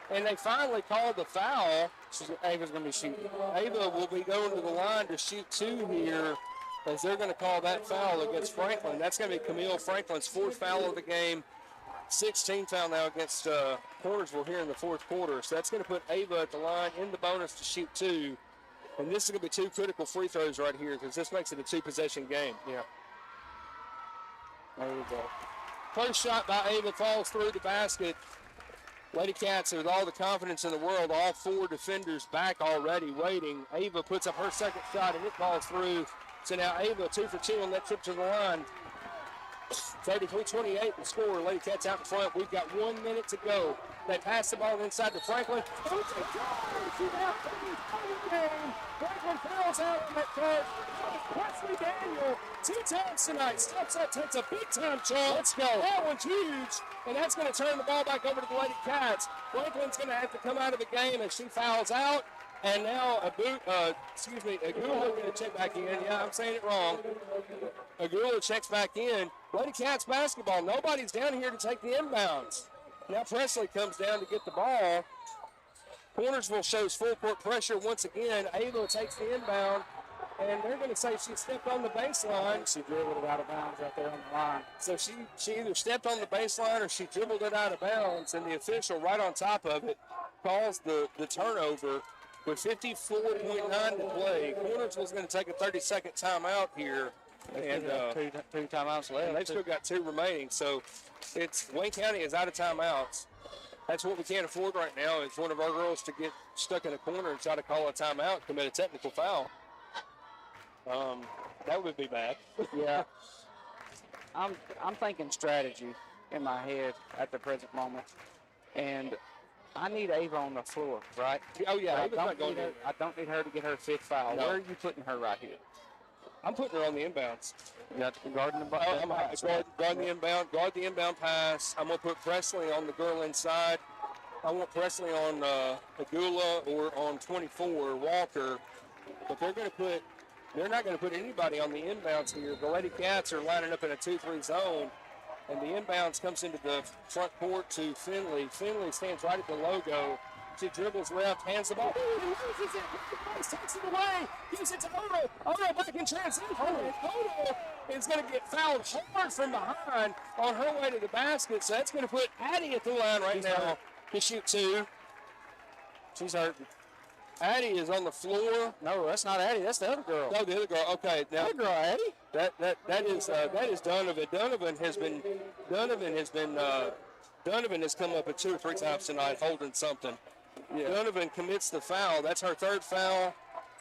Speaker 1: And they finally called the foul.
Speaker 2: Ava's going to be shooting.
Speaker 1: Ava will be going to the line to shoot two here, as they're going to call that foul against Franklin. That's going to be Camille Franklin's fourth foul of the game. 16 foul now against Cornersville here in the fourth quarter. So that's going to put Ava at the line in the bonus to shoot two. And this is going to be two critical free throws right here, because this makes it a two-possession game.
Speaker 2: Yeah. There we go.
Speaker 1: First shot by Ava falls through the basket. Lady Cats, with all the confidence in the world, all four defenders back already waiting. Ava puts up her second shot, and it falls through. So now Ava 2 for 2 on that trip to the line. 33-28 the score. Lady Cats out in front. We've got 1 minute to go. They pass the ball inside to Franklin. Franklin fouls out on that cut. Wesley Daniel, 2 times tonight, steps up, takes a big-time charge. Let's go. That one's huge, and that's going to turn the ball back over to the Lady Cats. Franklin's going to have to come out of the game as she fouls out. And now Agula going to check back in. Yeah, I'm saying it wrong. Agula checks back in. Lady Cats basketball. Nobody's down here to take the inbounds. Now Presley comes down to get the ball. Cornersville shows full court pressure once again. Ava takes the inbound, and they're going to say she stepped on the baseline.
Speaker 2: She dribbled it out of bounds right there on the line.
Speaker 1: So she either stepped on the baseline or she dribbled it out of bounds, and the official right on top of it calls the turnover. With 54.9 to play, Cornersville's going to take a 30-second timeout here. And
Speaker 2: two timeouts left.
Speaker 1: And they've still got 2 remaining. So Wayne County is out of timeouts. That's what we can't afford right now, is one of our girls to get stuck in a corner and try to call a timeout, commit a technical foul. That would be bad.
Speaker 2: Yeah. I'm thinking strategy in my head at the present moment. And I need Ava on the floor, right?
Speaker 1: Oh, yeah.
Speaker 2: I don't need her to get her 5th foul.
Speaker 1: No.
Speaker 2: Where are you putting her right here?
Speaker 1: I'm putting her on the inbounds.
Speaker 2: You got guarding the ball.
Speaker 1: I'm guard the inbound pass. I'm going to put Presley on the girl inside. I want Presley on Agula or on 24, Walker. But they're not going to put anybody on the inbounds here. The Lady Cats are lining up in a 2-3 zone. And the inbounds comes into the front court to Finley. Finley stands right at the logo. She dribbles left, hands the ball. He loses it. Takes it away. Gives it to Odell. Odell back in transition. Odell is going to get fouled hard from behind on her way to the basket. So that's going to put Addie at the line right now to shoot 2.
Speaker 2: She's hurt.
Speaker 1: Addie is on the floor.
Speaker 2: No, that's not Addie. That's the other girl.
Speaker 1: No, the other girl. Okay, now
Speaker 2: the other girl, Addie.
Speaker 1: That is Donovan. Donovan has come up at 2 or 3 times tonight holding something. Yeah. Donovan commits the foul. That's her 3rd foul.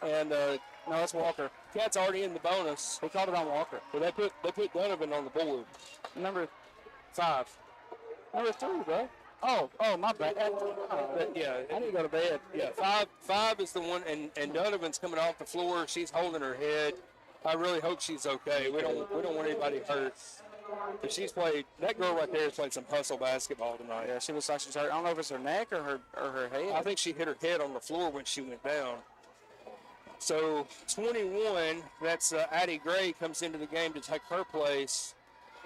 Speaker 1: And no, that's Walker. Cat's already in the bonus.
Speaker 2: He called it on Walker.
Speaker 1: Well, they put Donovan on the board.
Speaker 2: Number 5. Number 3, bro. Oh, my bad.
Speaker 1: Yeah,
Speaker 2: I need to go to bed.
Speaker 1: Yeah, five is the one, and Donovan's coming off the floor. She's holding her head. I really hope she's okay. We don't want anybody hurt. But that girl right there has played some hustle basketball tonight.
Speaker 2: Yeah, she looks like she's hurt. I don't know if it's her neck or her head.
Speaker 1: I think she hit her head on the floor when she went down. So 21, that's Addie Gray comes into the game to take her place.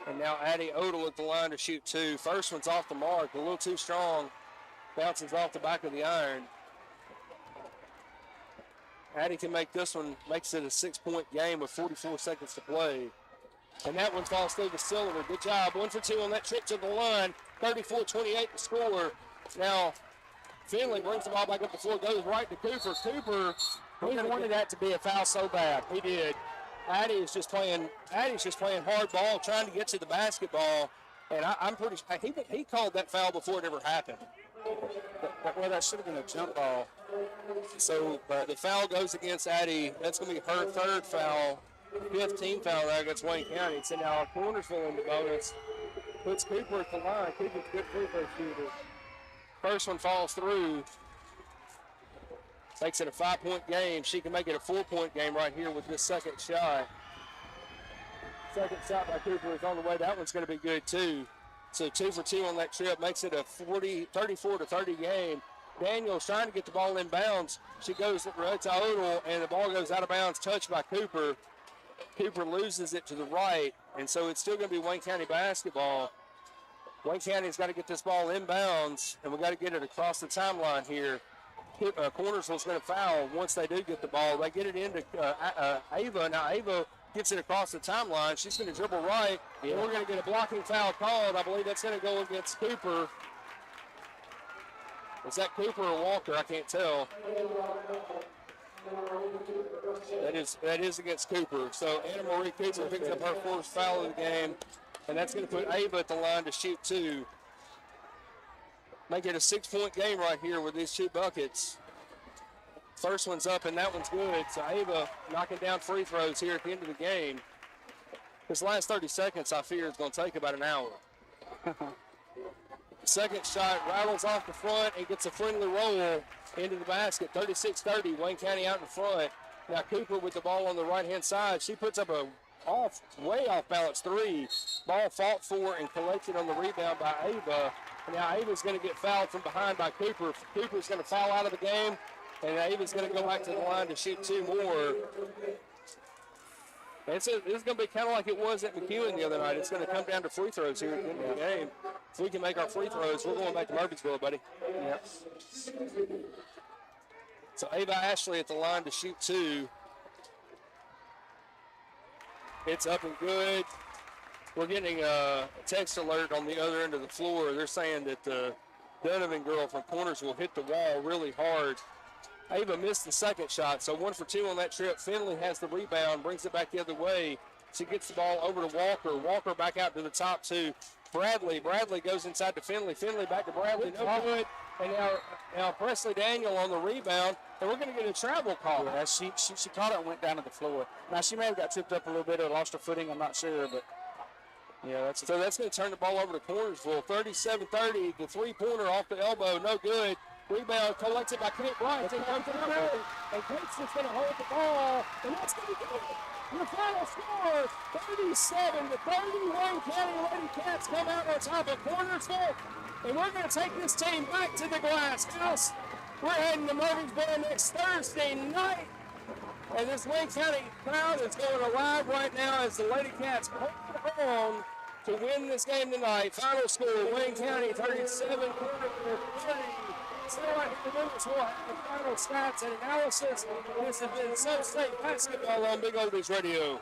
Speaker 1: And now Addie Odell at the line to shoot 2. First one's off the mark, a little too strong. Bounces off the back of the iron. Addie can make this one, makes it a 6-point game with 44 seconds to play. And that one falls through the cylinder. Good job. 1 for 2 on that trip to the line. 34-28 the score. Now, Finley brings the ball back up the floor, goes right to Cooper. Cooper He wanted that to be a foul so bad. He did. Addie's just playing hard ball, trying to get to the basketball, and I'm pretty sure he called that foul before it ever happened.
Speaker 2: Well, that should have been a jump ball.
Speaker 1: So the foul goes against Addie. That's going to be her third foul, 15 foul there against Wayne County. So now Cornersville in the bonus. Puts Cooper at the line. Cooper's a good free throw shooter. First one falls through. Makes it a 5-point game. She can make it a 4-point game right here with this second shot. Second shot by Cooper is on the way. That one's going to be good too. So 2 for 2 on that trip. Makes it a 34-30 game. Daniel's trying to get the ball in bounds. She goes to Odell, and the ball goes out of bounds, touched by Cooper. Cooper loses it to the right, and so it's still going to be Wayne County basketball. Wayne County's got to get this ball in bounds, and we got to get it across the timeline here. Cornersville's going to foul once they do get the ball. They get it into Ava. Now Ava gets it across the timeline. She's going to dribble right, and we're going to get a blocking foul called. I believe that's going to go against Cooper. Is that Cooper or Walker? I can't tell. That is against Cooper. So Anna Marie Cooper picks up her first foul of the game, and that's going to put Ava at the line to shoot 2. Make it a 6-point game right here with these 2 buckets. First one's up, and that one's good. So Ava knocking down free throws here at the end of the game. This last 30 seconds, I fear, is going to take about an hour. Second shot rattles off the front and gets a friendly roll into the basket. 36-30, Wayne County out in front. Now Cooper with the ball on the right-hand side. She puts up a way off balance 3. Ball fought for and collected on the rebound by Ava. Now Ava's going to get fouled from behind by Cooper. Cooper's going to foul out of the game, and Ava's going to go back to the line to shoot 2 more. This is going to be kind of like it was at McEwen the other night. It's going to come down to free throws here at the end of the game. If we can make our free throws, we're going back to Murfreesboro, buddy. Yep. So Ava Ashley at the line to shoot 2. It's up and good. We're getting a text alert on the other end of the floor. They're saying that the Donovan girl from Cornersville hit the wall really hard. Ava missed the second shot, so 1 for 2 on that trip. Finley has the rebound, brings it back the other way. She gets the ball over to Walker. Walker back out to the top to Bradley. Bradley goes inside to Finley. Finley back to Bradley. No good. And now Presley Daniel on the rebound, and we're going to get a travel call.
Speaker 2: Yeah, she caught it and went down to the floor. Now, she may have got tripped up a little bit or lost her footing. I'm not sure, but yeah, that's going to turn the ball over to Cornersville. 37-30, the three-pointer off the elbow, no good. Rebound collected by Kate Bryant. It comes to the ring, and Kate's just going to hold the ball, and that's going to be good. The final score, 37-30. Wayne County Lady Cats come out on top of Cornersville, and we're going to take this team back to the glass house. We're heading to Murfreesboro next Thursday night, and this Wayne County crowd is going alive right now as the Lady Cats hold on to win this game tonight. Final score, Wayne County 37, Cornersville 30. Still right here in minutes, we'll have the final stats and analysis. This has been Sub-State Basketball on Big Oldies Radio.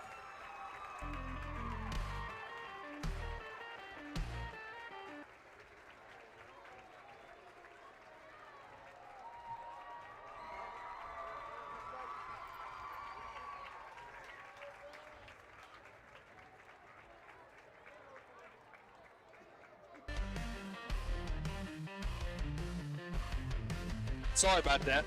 Speaker 2: Sorry about that.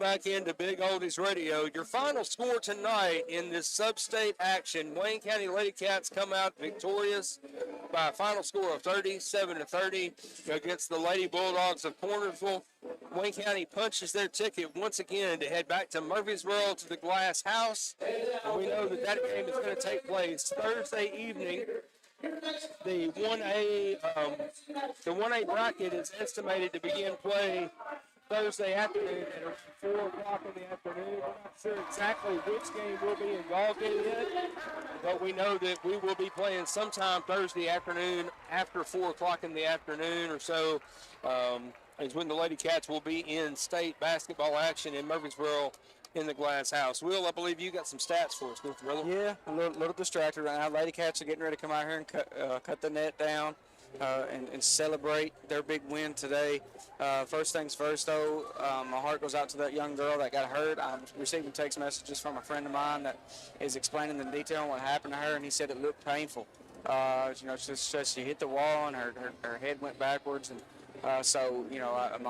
Speaker 1: back into Big Oldies Radio. Your final score tonight in this sub-state action, Wayne County Lady Cats come out victorious by a final score of 37-30 against the Lady Bulldogs of Cornersville. Wayne County punches their ticket once again to head back to Murfreesboro to the Glass House. And we know that game is going to take place Thursday evening. The 1A bracket is estimated to begin play Thursday afternoon at around 4 o'clock in the afternoon. We're not sure exactly which game we'll be involved in yet, but we know that we will be playing sometime Thursday afternoon after 4 o'clock in the afternoon or so. Is when the Lady Cats will be in state basketball action in Murfreesboro in the Glass House. Will, I believe you got some stats for us, don't you, brother?
Speaker 2: Yeah, a little distracted right now. Lady Cats are getting ready to come out here and cut the net down and celebrate their big win today. First things first, though, my heart goes out to that young girl that got hurt. I'm receiving text messages from a friend of mine that is explaining the detail on what happened to her, and he said it looked painful. She hit the wall and her head went backwards, and my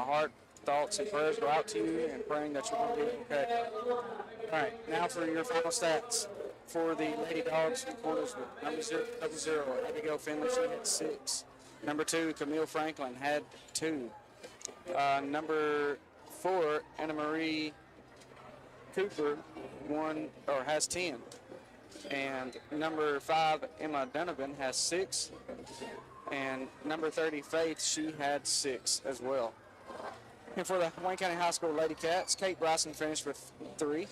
Speaker 2: heart, thoughts, and prayers go out to you, and praying that you're going to be okay. All right, now for your final stats for the Lady Dogs from Cornersville. Number 0, Abigail Finley, she had 6. Number 2, Camille Franklin had 2. Number 4, Anna Marie Cooper has 10. And number 5, Emma Donovan has 6. And number 30, Faith, she had 6 as well. And for the Wayne County High School Lady Cats, Kate Bryson finished with 3.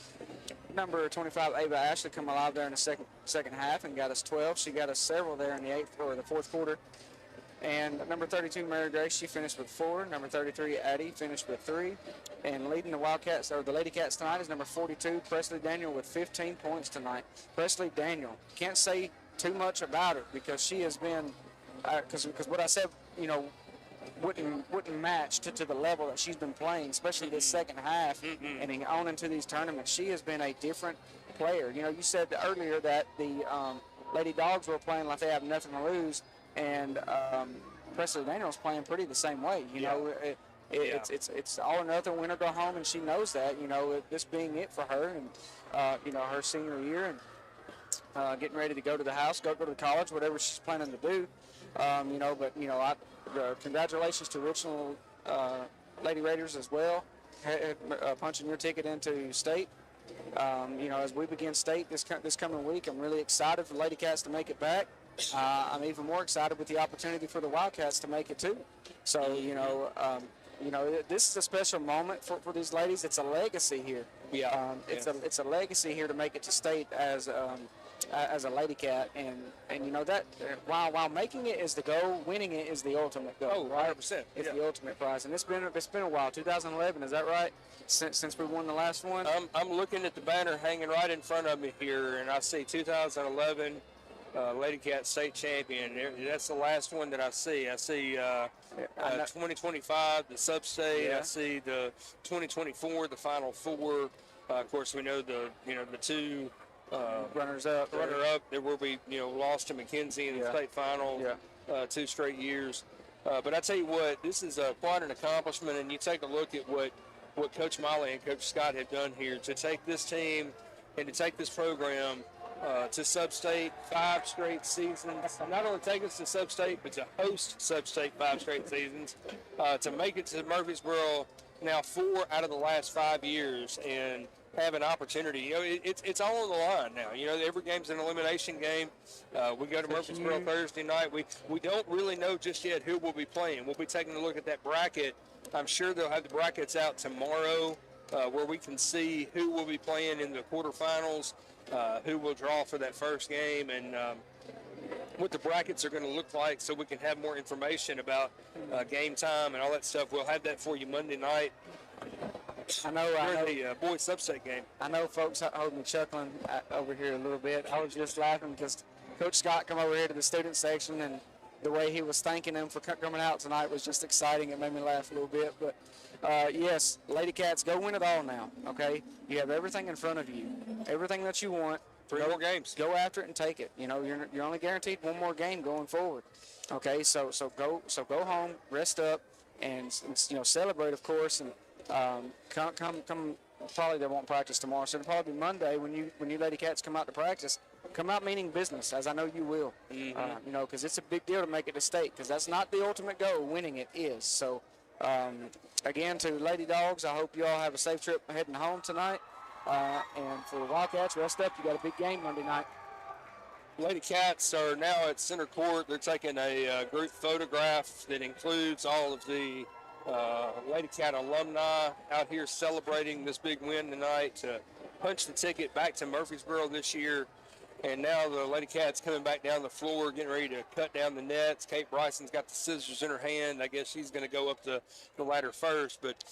Speaker 2: Number 25, Ava Ashley, come alive there in the second half and got us 12. She got us several there in the fourth quarter. And number 32, Mary Grace, she finished with 4. Number 33, Addie, finished with 3. And leading the the Lady Cats tonight is number 42, Presley Daniel, with 15 points tonight. Presley Daniel, can't say too much about her because she has been, because what I said, wouldn't match to the level that she's been playing, especially this second half and on into these tournaments. She has been a different player. You said earlier that the Lady Dogs were playing like they have nothing to lose, and Presley Daniel's playing pretty the same way. It's all or nothing, win or go home, and she knows that. This being it for her, and her senior year, and getting ready to go to the house, go to college, whatever she's planning to do. Congratulations to Richland Lady Raiders as well, punching your ticket into state. As we begin state this coming week, I'm really excited for the Lady Cats to make it back. I'm even more excited with the opportunity for the Wildcats to make it too. So, this is a special moment for these ladies. It's a legacy here. It's a legacy here to make it to state as a Lady Cat, and that while making it is the goal, winning it is the ultimate goal.
Speaker 1: Oh, 100%.
Speaker 2: It's the ultimate prize, and it's been a while. 2011, is that right? Since we won the last one.
Speaker 1: I'm looking at the banner hanging right in front of me here, and I see 2011 Lady Cat state champion. That's the last one that I see. I see 2025 the sub-state.
Speaker 2: Yeah.
Speaker 1: I see the 2024 the Final Four. Of course, we know the two.
Speaker 2: Runner-up.
Speaker 1: There will be, lost to McKenzie in the state final 2 straight years. But I tell you what, this is quite an accomplishment, and you take a look at what Coach Molly and Coach Scott have done here to take this team and to take this program to sub-state 5 straight seasons. Not only take us to sub-state, but to host sub-state 5 straight seasons. To make it to Murfreesboro now 4 out of the last 5 years, and have an opportunity. It's all on the line now. Every game's an elimination game. We go to Murfreesboro Thursday night. We don't really know just yet who we'll be playing. We'll be taking a look at that bracket. I'm sure they'll have the brackets out tomorrow where we can see who will be playing in the quarterfinals, who will draw for that first game, and what the brackets are going to look like, so we can have more information about game time and all that stuff. We'll have that for you Monday night. I know the boys sub-state game.
Speaker 2: I know folks hold me chuckling over here a little bit. I was just laughing because Coach Scott come over here to the student section, and the way he was thanking them for coming out tonight was just exciting. It made me laugh a little bit. But, yes, Lady Cats, go win it all now, okay? You have everything in front of you, everything that you want.
Speaker 1: 3 more games.
Speaker 2: Go after it and take it. You're only guaranteed 1 more game going forward. Okay, so go home, rest up, and celebrate, of course, and come probably they won't practice tomorrow, so it'll probably be Monday when you Lady Cats come out to practice. Come out meaning business, as I know you will. You know, because it's a big deal to make it to state, because that's not the ultimate goal. Winning it is. So, again, to Lady Dogs, I hope you all have a safe trip heading home tonight. And for the Wildcats, rest up. You got a big game Monday night.
Speaker 1: Lady Cats are now at center court. They're taking a group photograph that includes all of the Lady Cat alumni out here celebrating this big win tonight to punch the ticket back to Murfreesboro this year. And now the Lady Cat's coming back down the floor, getting ready to cut down the nets. Kate Bryson's got the scissors in her hand. I guess she's going to go up the ladder first. But,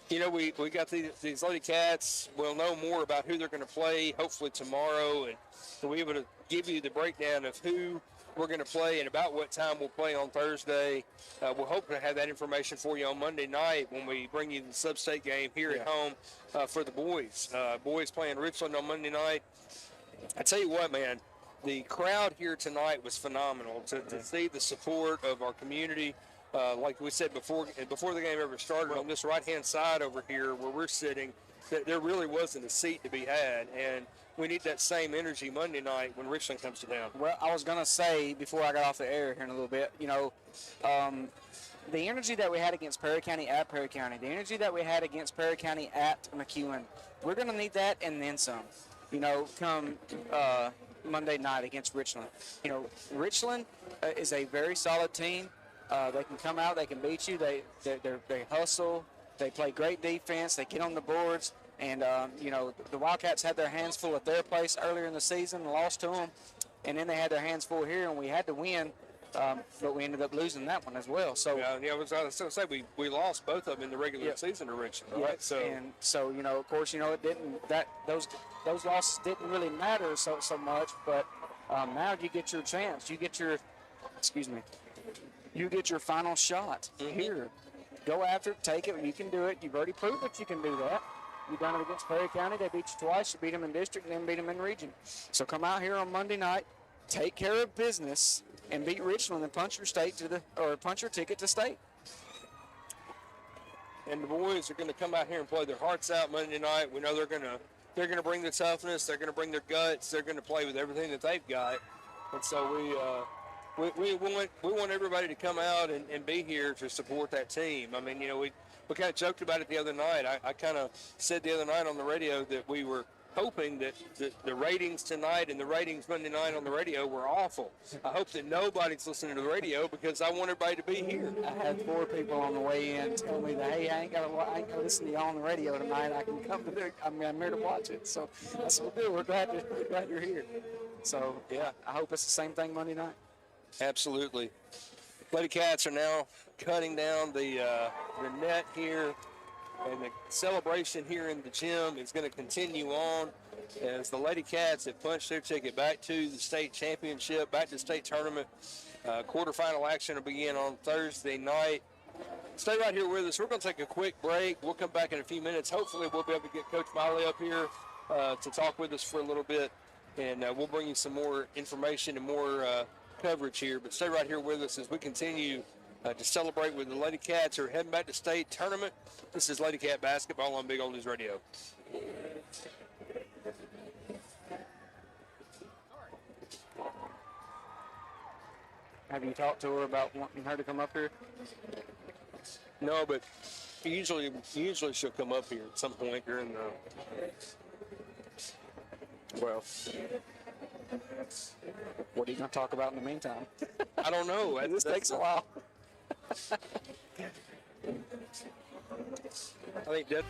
Speaker 1: you know, we got these Lady Cats. We'll know more about who they're going to play hopefully tomorrow. And we'll be able to give you the breakdown of who we're going to play and about what time we'll play on Thursday. We're hoping to have that information for you on Monday night when we bring you the sub-state game here at home for the boys. Boys playing Richland on Monday night. I tell you what, man, the crowd here tonight was phenomenal. To see the support of our community, like we said before the game ever started, on this right-hand side over here where we're sitting, there really wasn't a seat to be had, and we need that same energy Monday night when Richland comes to town.
Speaker 2: Well, I was going to say before I got off the air here in a little bit, you know, the energy that we had against Perry County at Perry County, the energy that we had against Perry County at McEwen, we're going to need that and then some. You know, come Monday night against Richland. You know, Richland is a very solid team. They can come out, they can beat you. They hustle. They play great defense. They get on the boards. And, you know, the Wildcats had their hands full at their place earlier in the season and lost to them. And then they had their hands full here, and we had to win. But we ended up losing that one as well. So
Speaker 1: I was going to say we lost both of them in the regular season to Richland, right?
Speaker 2: So you know, of course, you know, it didn't those losses didn't really matter so much. But now you get your chance. You get your final shot here. Go after it, take it. You can do it. You've already proved that you can do that. You've done it against Perry County. They beat you twice. You beat them in district and then beat them in region. So come out here on Monday night, take care of business, and beat Richland and punch your ticket to state.
Speaker 1: And the boys are going to come out here and play their hearts out Monday night. We know they're going to bring the toughness. They're going to bring their guts. They're going to play with everything that they've got. And so we want everybody to come out and be here to support that team. I mean, you know, we kind of joked about it the other night. I kind of said the other night on the radio that we were hoping that the ratings tonight and the ratings Monday night on the radio were awful. I hope that nobody's listening to the radio because I want everybody to be here.
Speaker 2: I had 4 people on the way in tell me that, hey, I ain't got to listen to you on the radio tonight. I can come to I'm here to watch it. So that's what we'll do. We're glad you're here. So, yeah, I hope it's the same thing Monday night.
Speaker 1: Absolutely. Lady Cats are now cutting down the net here. And the celebration here in the gym is going to continue on as the Lady Cats have punched their ticket back to the state championship, back to the state tournament. Quarterfinal action will begin on Thursday night. Stay right here with us. We're going to take a quick break. We'll come back in a few minutes. Hopefully we'll be able to get Coach Miley up here to talk with us for a little bit. And we'll bring you some more information and more coverage here. But stay right here with us as we continue to celebrate with the Lady Cats who are heading back to state tournament. This is Lady Cat basketball on Big Old News Radio.
Speaker 2: Have you talked to her about wanting her to come up here?
Speaker 1: No, but usually she'll come up here at some point during the.
Speaker 2: Well, what are you going to talk about in the meantime?
Speaker 1: I don't know.
Speaker 2: This takes a while.
Speaker 1: I think that.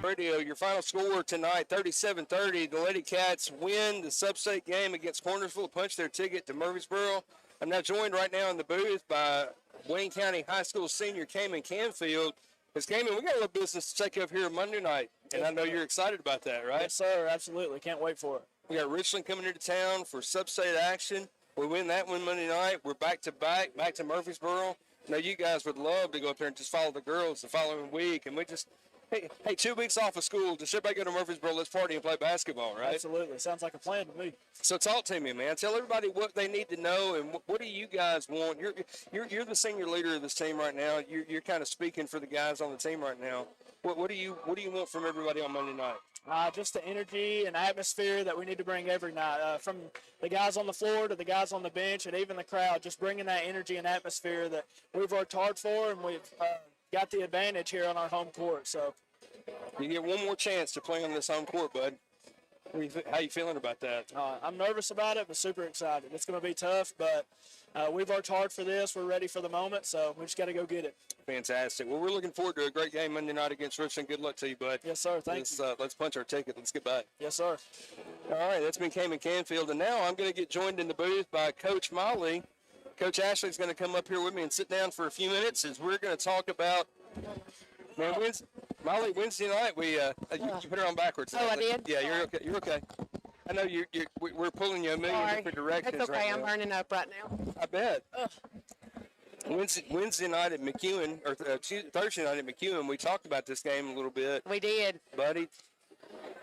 Speaker 1: Radio, your final score tonight, 37-30. The Lady Cats win the sub-state game against Cornersville, punch their ticket to Murfreesboro. I'm now joined right now in the booth by Wayne County High School senior Cayman Canfield. Because Cayman, we got a little business to take up here Monday night, and I know you're excited about that, right?
Speaker 5: Yes, sir. Absolutely. Can't wait for it.
Speaker 1: We got Richland coming into town for sub-state action. We win that one Monday night. We're back to Murfreesboro. Now, you guys would love to go up there and just follow the girls the following week, and we just – Hey, 2 weeks off of school, just everybody go to Murfreesboro, let's party and play basketball, right?
Speaker 5: Absolutely. Sounds like a plan to me.
Speaker 1: So talk to me, man. Tell everybody what they need to know and what do you guys want. You're the senior leader of this team right now. You're kind of speaking for the guys on the team right now. What do you want from everybody on Monday night?
Speaker 5: Just the energy and atmosphere that we need to bring every night, from the guys on the floor to the guys on the bench and even the crowd, just bringing that energy and atmosphere that we've worked hard for, and we've got the advantage here on our home court. So
Speaker 1: you get one more chance to play on this home court, bud. How you feeling about that?
Speaker 5: I'm nervous about it, but super excited. It's going to be tough, but we've worked hard for this. We're ready for the moment, so we just got to go get it.
Speaker 1: Fantastic. Well, we're looking forward to a great game Monday night against Richland. Good luck to you, bud.
Speaker 5: Yes, sir. Thank you.
Speaker 1: Let's punch our ticket. Let's get back.
Speaker 5: Yes, sir.
Speaker 1: All right, that's been Cayman Canfield, and now I'm going to get joined in the booth by Coach Molly. Coach Ashley's going to come up here with me and sit down for a few minutes as we're going to talk about Molly, Wednesday night, you put her on backwards.
Speaker 6: Oh, I did?
Speaker 1: Yeah, you're okay. You're okay. I know we're pulling you a million different directions.
Speaker 6: That's okay.
Speaker 1: Right
Speaker 6: I'm
Speaker 1: now.
Speaker 6: burning up right now.
Speaker 1: I bet. Wednesday night at McEwen, or Thursday night at McEwen, we talked about this game a little bit.
Speaker 6: We did.
Speaker 1: Buddy,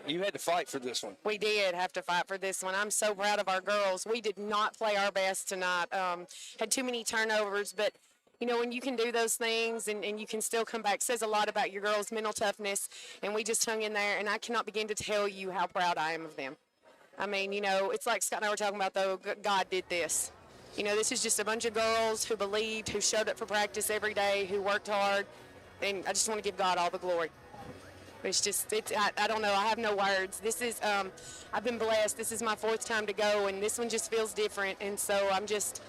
Speaker 1: you had to fight for this one.
Speaker 6: We did have to fight for this one. I'm so proud of our girls. We did not play our best tonight. Had too many turnovers, but when you can do those things and you can still come back, says a lot about your girls' mental toughness, and we just hung in there, and I cannot begin to tell you how proud I am of them. I mean, it's like Scott and I were talking about, though, God did this. This is just a bunch of girls who believed, who showed up for practice every day, who worked hard, and I just want to give God all the glory. I don't know. I have no words. This is, I've been blessed. This is my 4th time to go, and this one just feels different, and so I'm just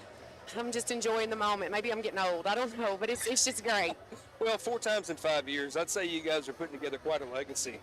Speaker 6: enjoying the moment. Maybe I'm getting old. I don't know, but it's just great.
Speaker 1: Well, 4 times in 5 years, I'd say you guys are putting together quite a legacy.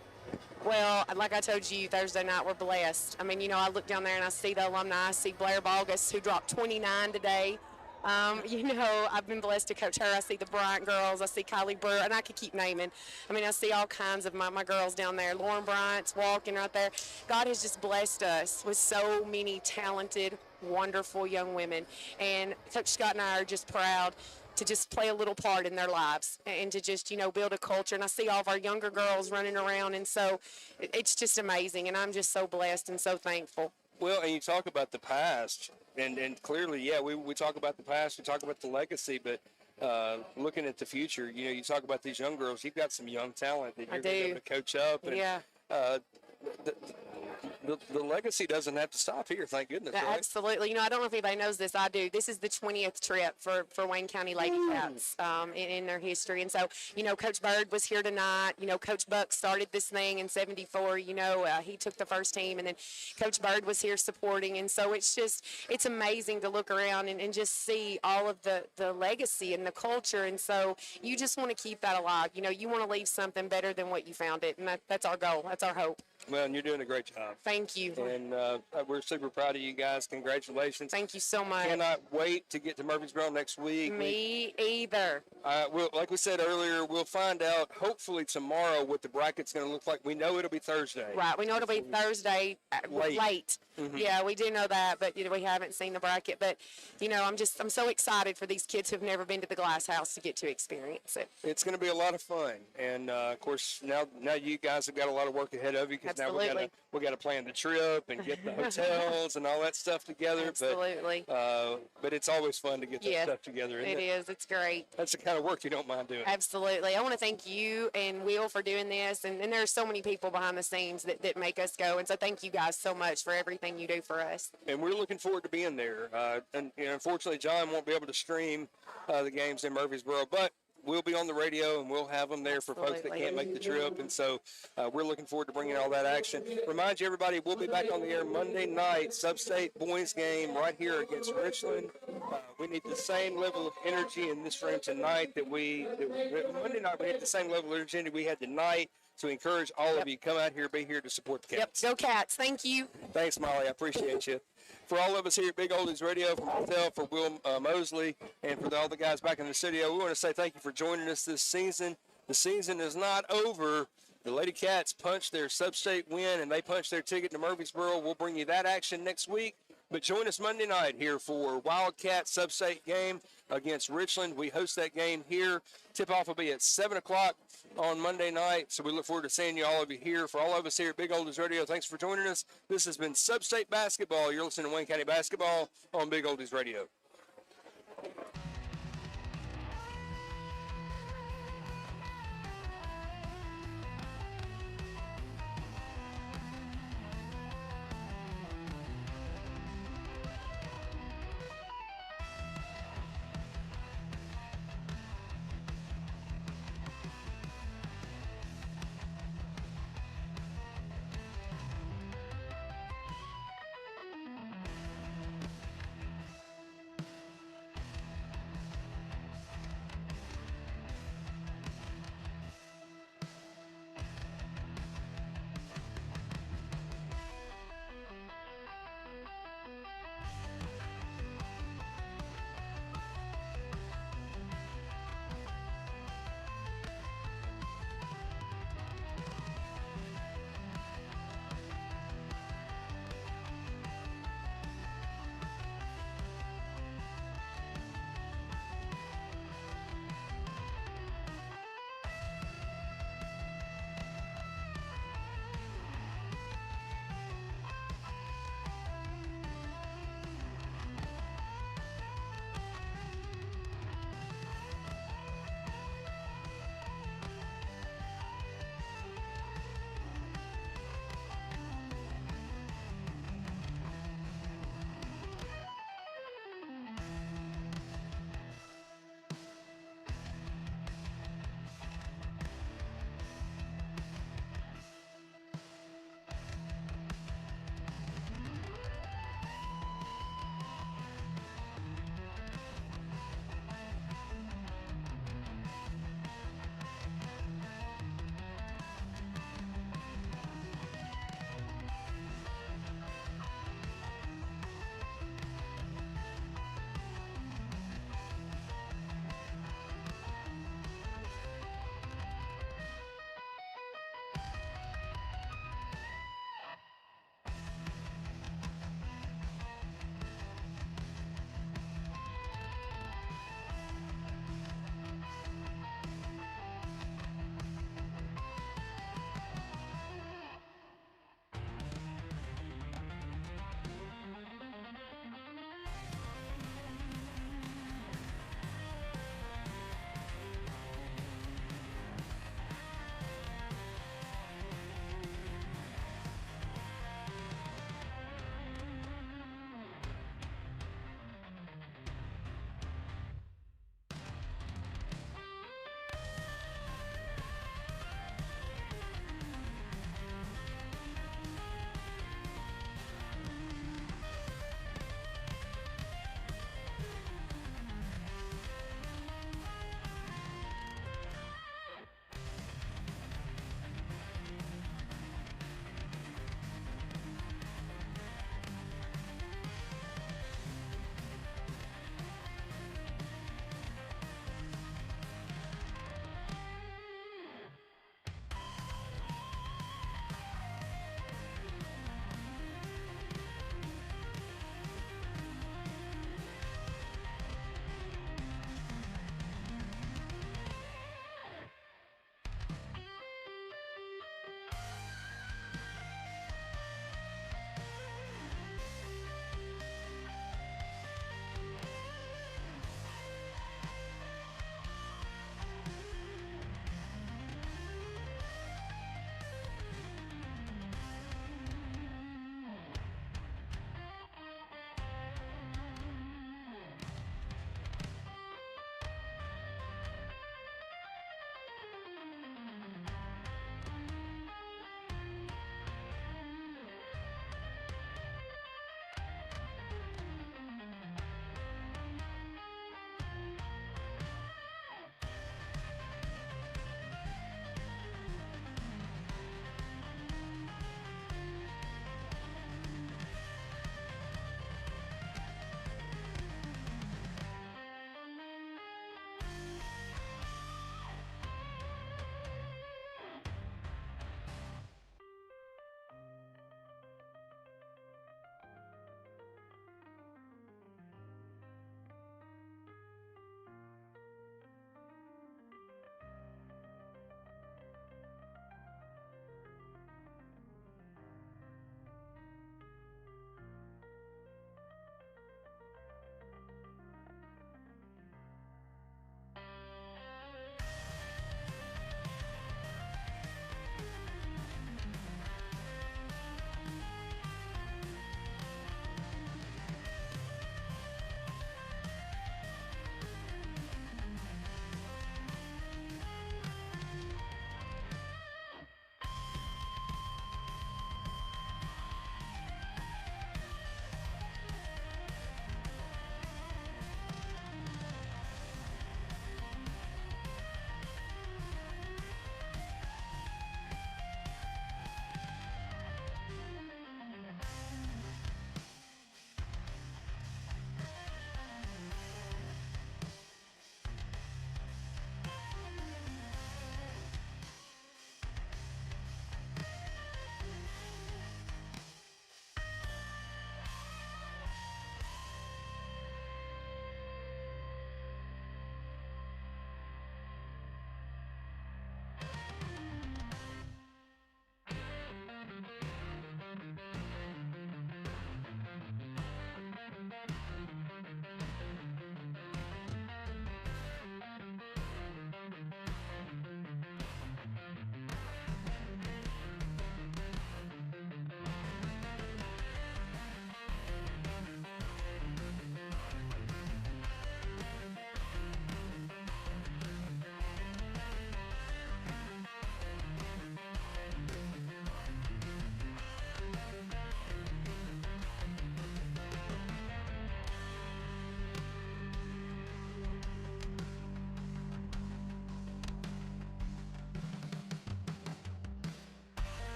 Speaker 6: Well, like I told you Thursday night, we're blessed. I mean, I look down there and I see the alumni. I see Blair Balgus, who dropped 29 today. I've been blessed to coach her. I see the Bryant girls. I see Kylie Brewer, and I could keep naming. I mean, I see all kinds of my girls down there. Lauren Bryant's walking right there. God has just blessed us with so many talented, wonderful young women. And Coach Scott and I are just proud to just play a little part in their lives and to just, build a culture. And I see all of our younger girls running around, and so it's just amazing. And I'm just so blessed and so thankful.
Speaker 1: Well, and you talk about the past, and clearly, yeah, we talk about the past, we talk about the legacy, but looking at the future, you talk about these young girls, you've got some young talent that you're going to be able to coach up. And,
Speaker 6: yeah.
Speaker 1: The legacy doesn't have to stop here, thank goodness. Right?
Speaker 6: Absolutely. I don't know if anybody knows this. I do. This is the 20th trip for Wayne County Lady Cats in their history. And so, Coach Bird was here tonight. Coach Buck started this thing in 74. He took the first team, and then Coach Bird was here supporting. And so it's amazing to look around and just see all of the legacy and the culture. And so you just want to keep that alive. You want to leave something better than what you found it. And that's our goal. That's our hope.
Speaker 1: Well, and you're doing a great job.
Speaker 6: Thank you.
Speaker 1: And we're super proud of you guys. Congratulations.
Speaker 6: Thank you so much.
Speaker 1: Cannot wait to get to Murfreesboro next week.
Speaker 6: Me either.
Speaker 1: Like we said earlier, we'll find out hopefully tomorrow what the bracket's going to look like. We know it'll be Thursday.
Speaker 6: Right. We know it'll be Thursday late. Mm-hmm. Yeah, we do know that, but we haven't seen the bracket. But I'm so excited for these kids who've never been to the Glass House to get to experience it.
Speaker 1: It's going to be a lot of fun, and of course now you guys have got a lot of work ahead of you because now we got to plan the trip and get the hotels and all that stuff together.
Speaker 6: Absolutely.
Speaker 1: But it's always fun to get that stuff together. Isn't it?
Speaker 6: It is. It's great.
Speaker 1: That's the kind of work you don't mind doing.
Speaker 6: Absolutely. I want to thank you and Will for doing this, and there are so many people behind the scenes that make us go, and so thank you guys so much for everything you do for us.
Speaker 1: And we're looking forward to being there. And unfortunately, John won't be able to stream the games in Murfreesboro, but we'll be on the radio and we'll have them there for folks that can't make the trip. And so we're looking forward to bringing all that action. Remind you, everybody, we'll be back on the air Monday night, sub-state boys game right here against Richland. We need the same level of energy in this room tonight Monday night we had the same level of energy we had tonight. So we encourage all of you, come out here, be here to support the
Speaker 6: Yep.
Speaker 1: Cats.
Speaker 6: Go Cats. Thank you.
Speaker 1: Thanks, Molly. I appreciate you. For all of us here at Big Oldies Radio, for myself, for Will Mosley, and for all the guys back in the studio, we want to say thank you for joining us this season. The season is not over. The Lady Cats punched their sub-state win, and they punched their ticket to Murfreesboro. We'll bring you that action next week. But join us Monday night here for Wildcat sub-state game against Richland. We host that game here. Tip-off will be at 7 o'clock on Monday night. So we look forward to seeing you, all of you here. For all of us here at Big Oldies Radio, thanks for joining us. This has been Sub-State Basketball. You're listening to Wayne County Basketball on Big Oldies Radio.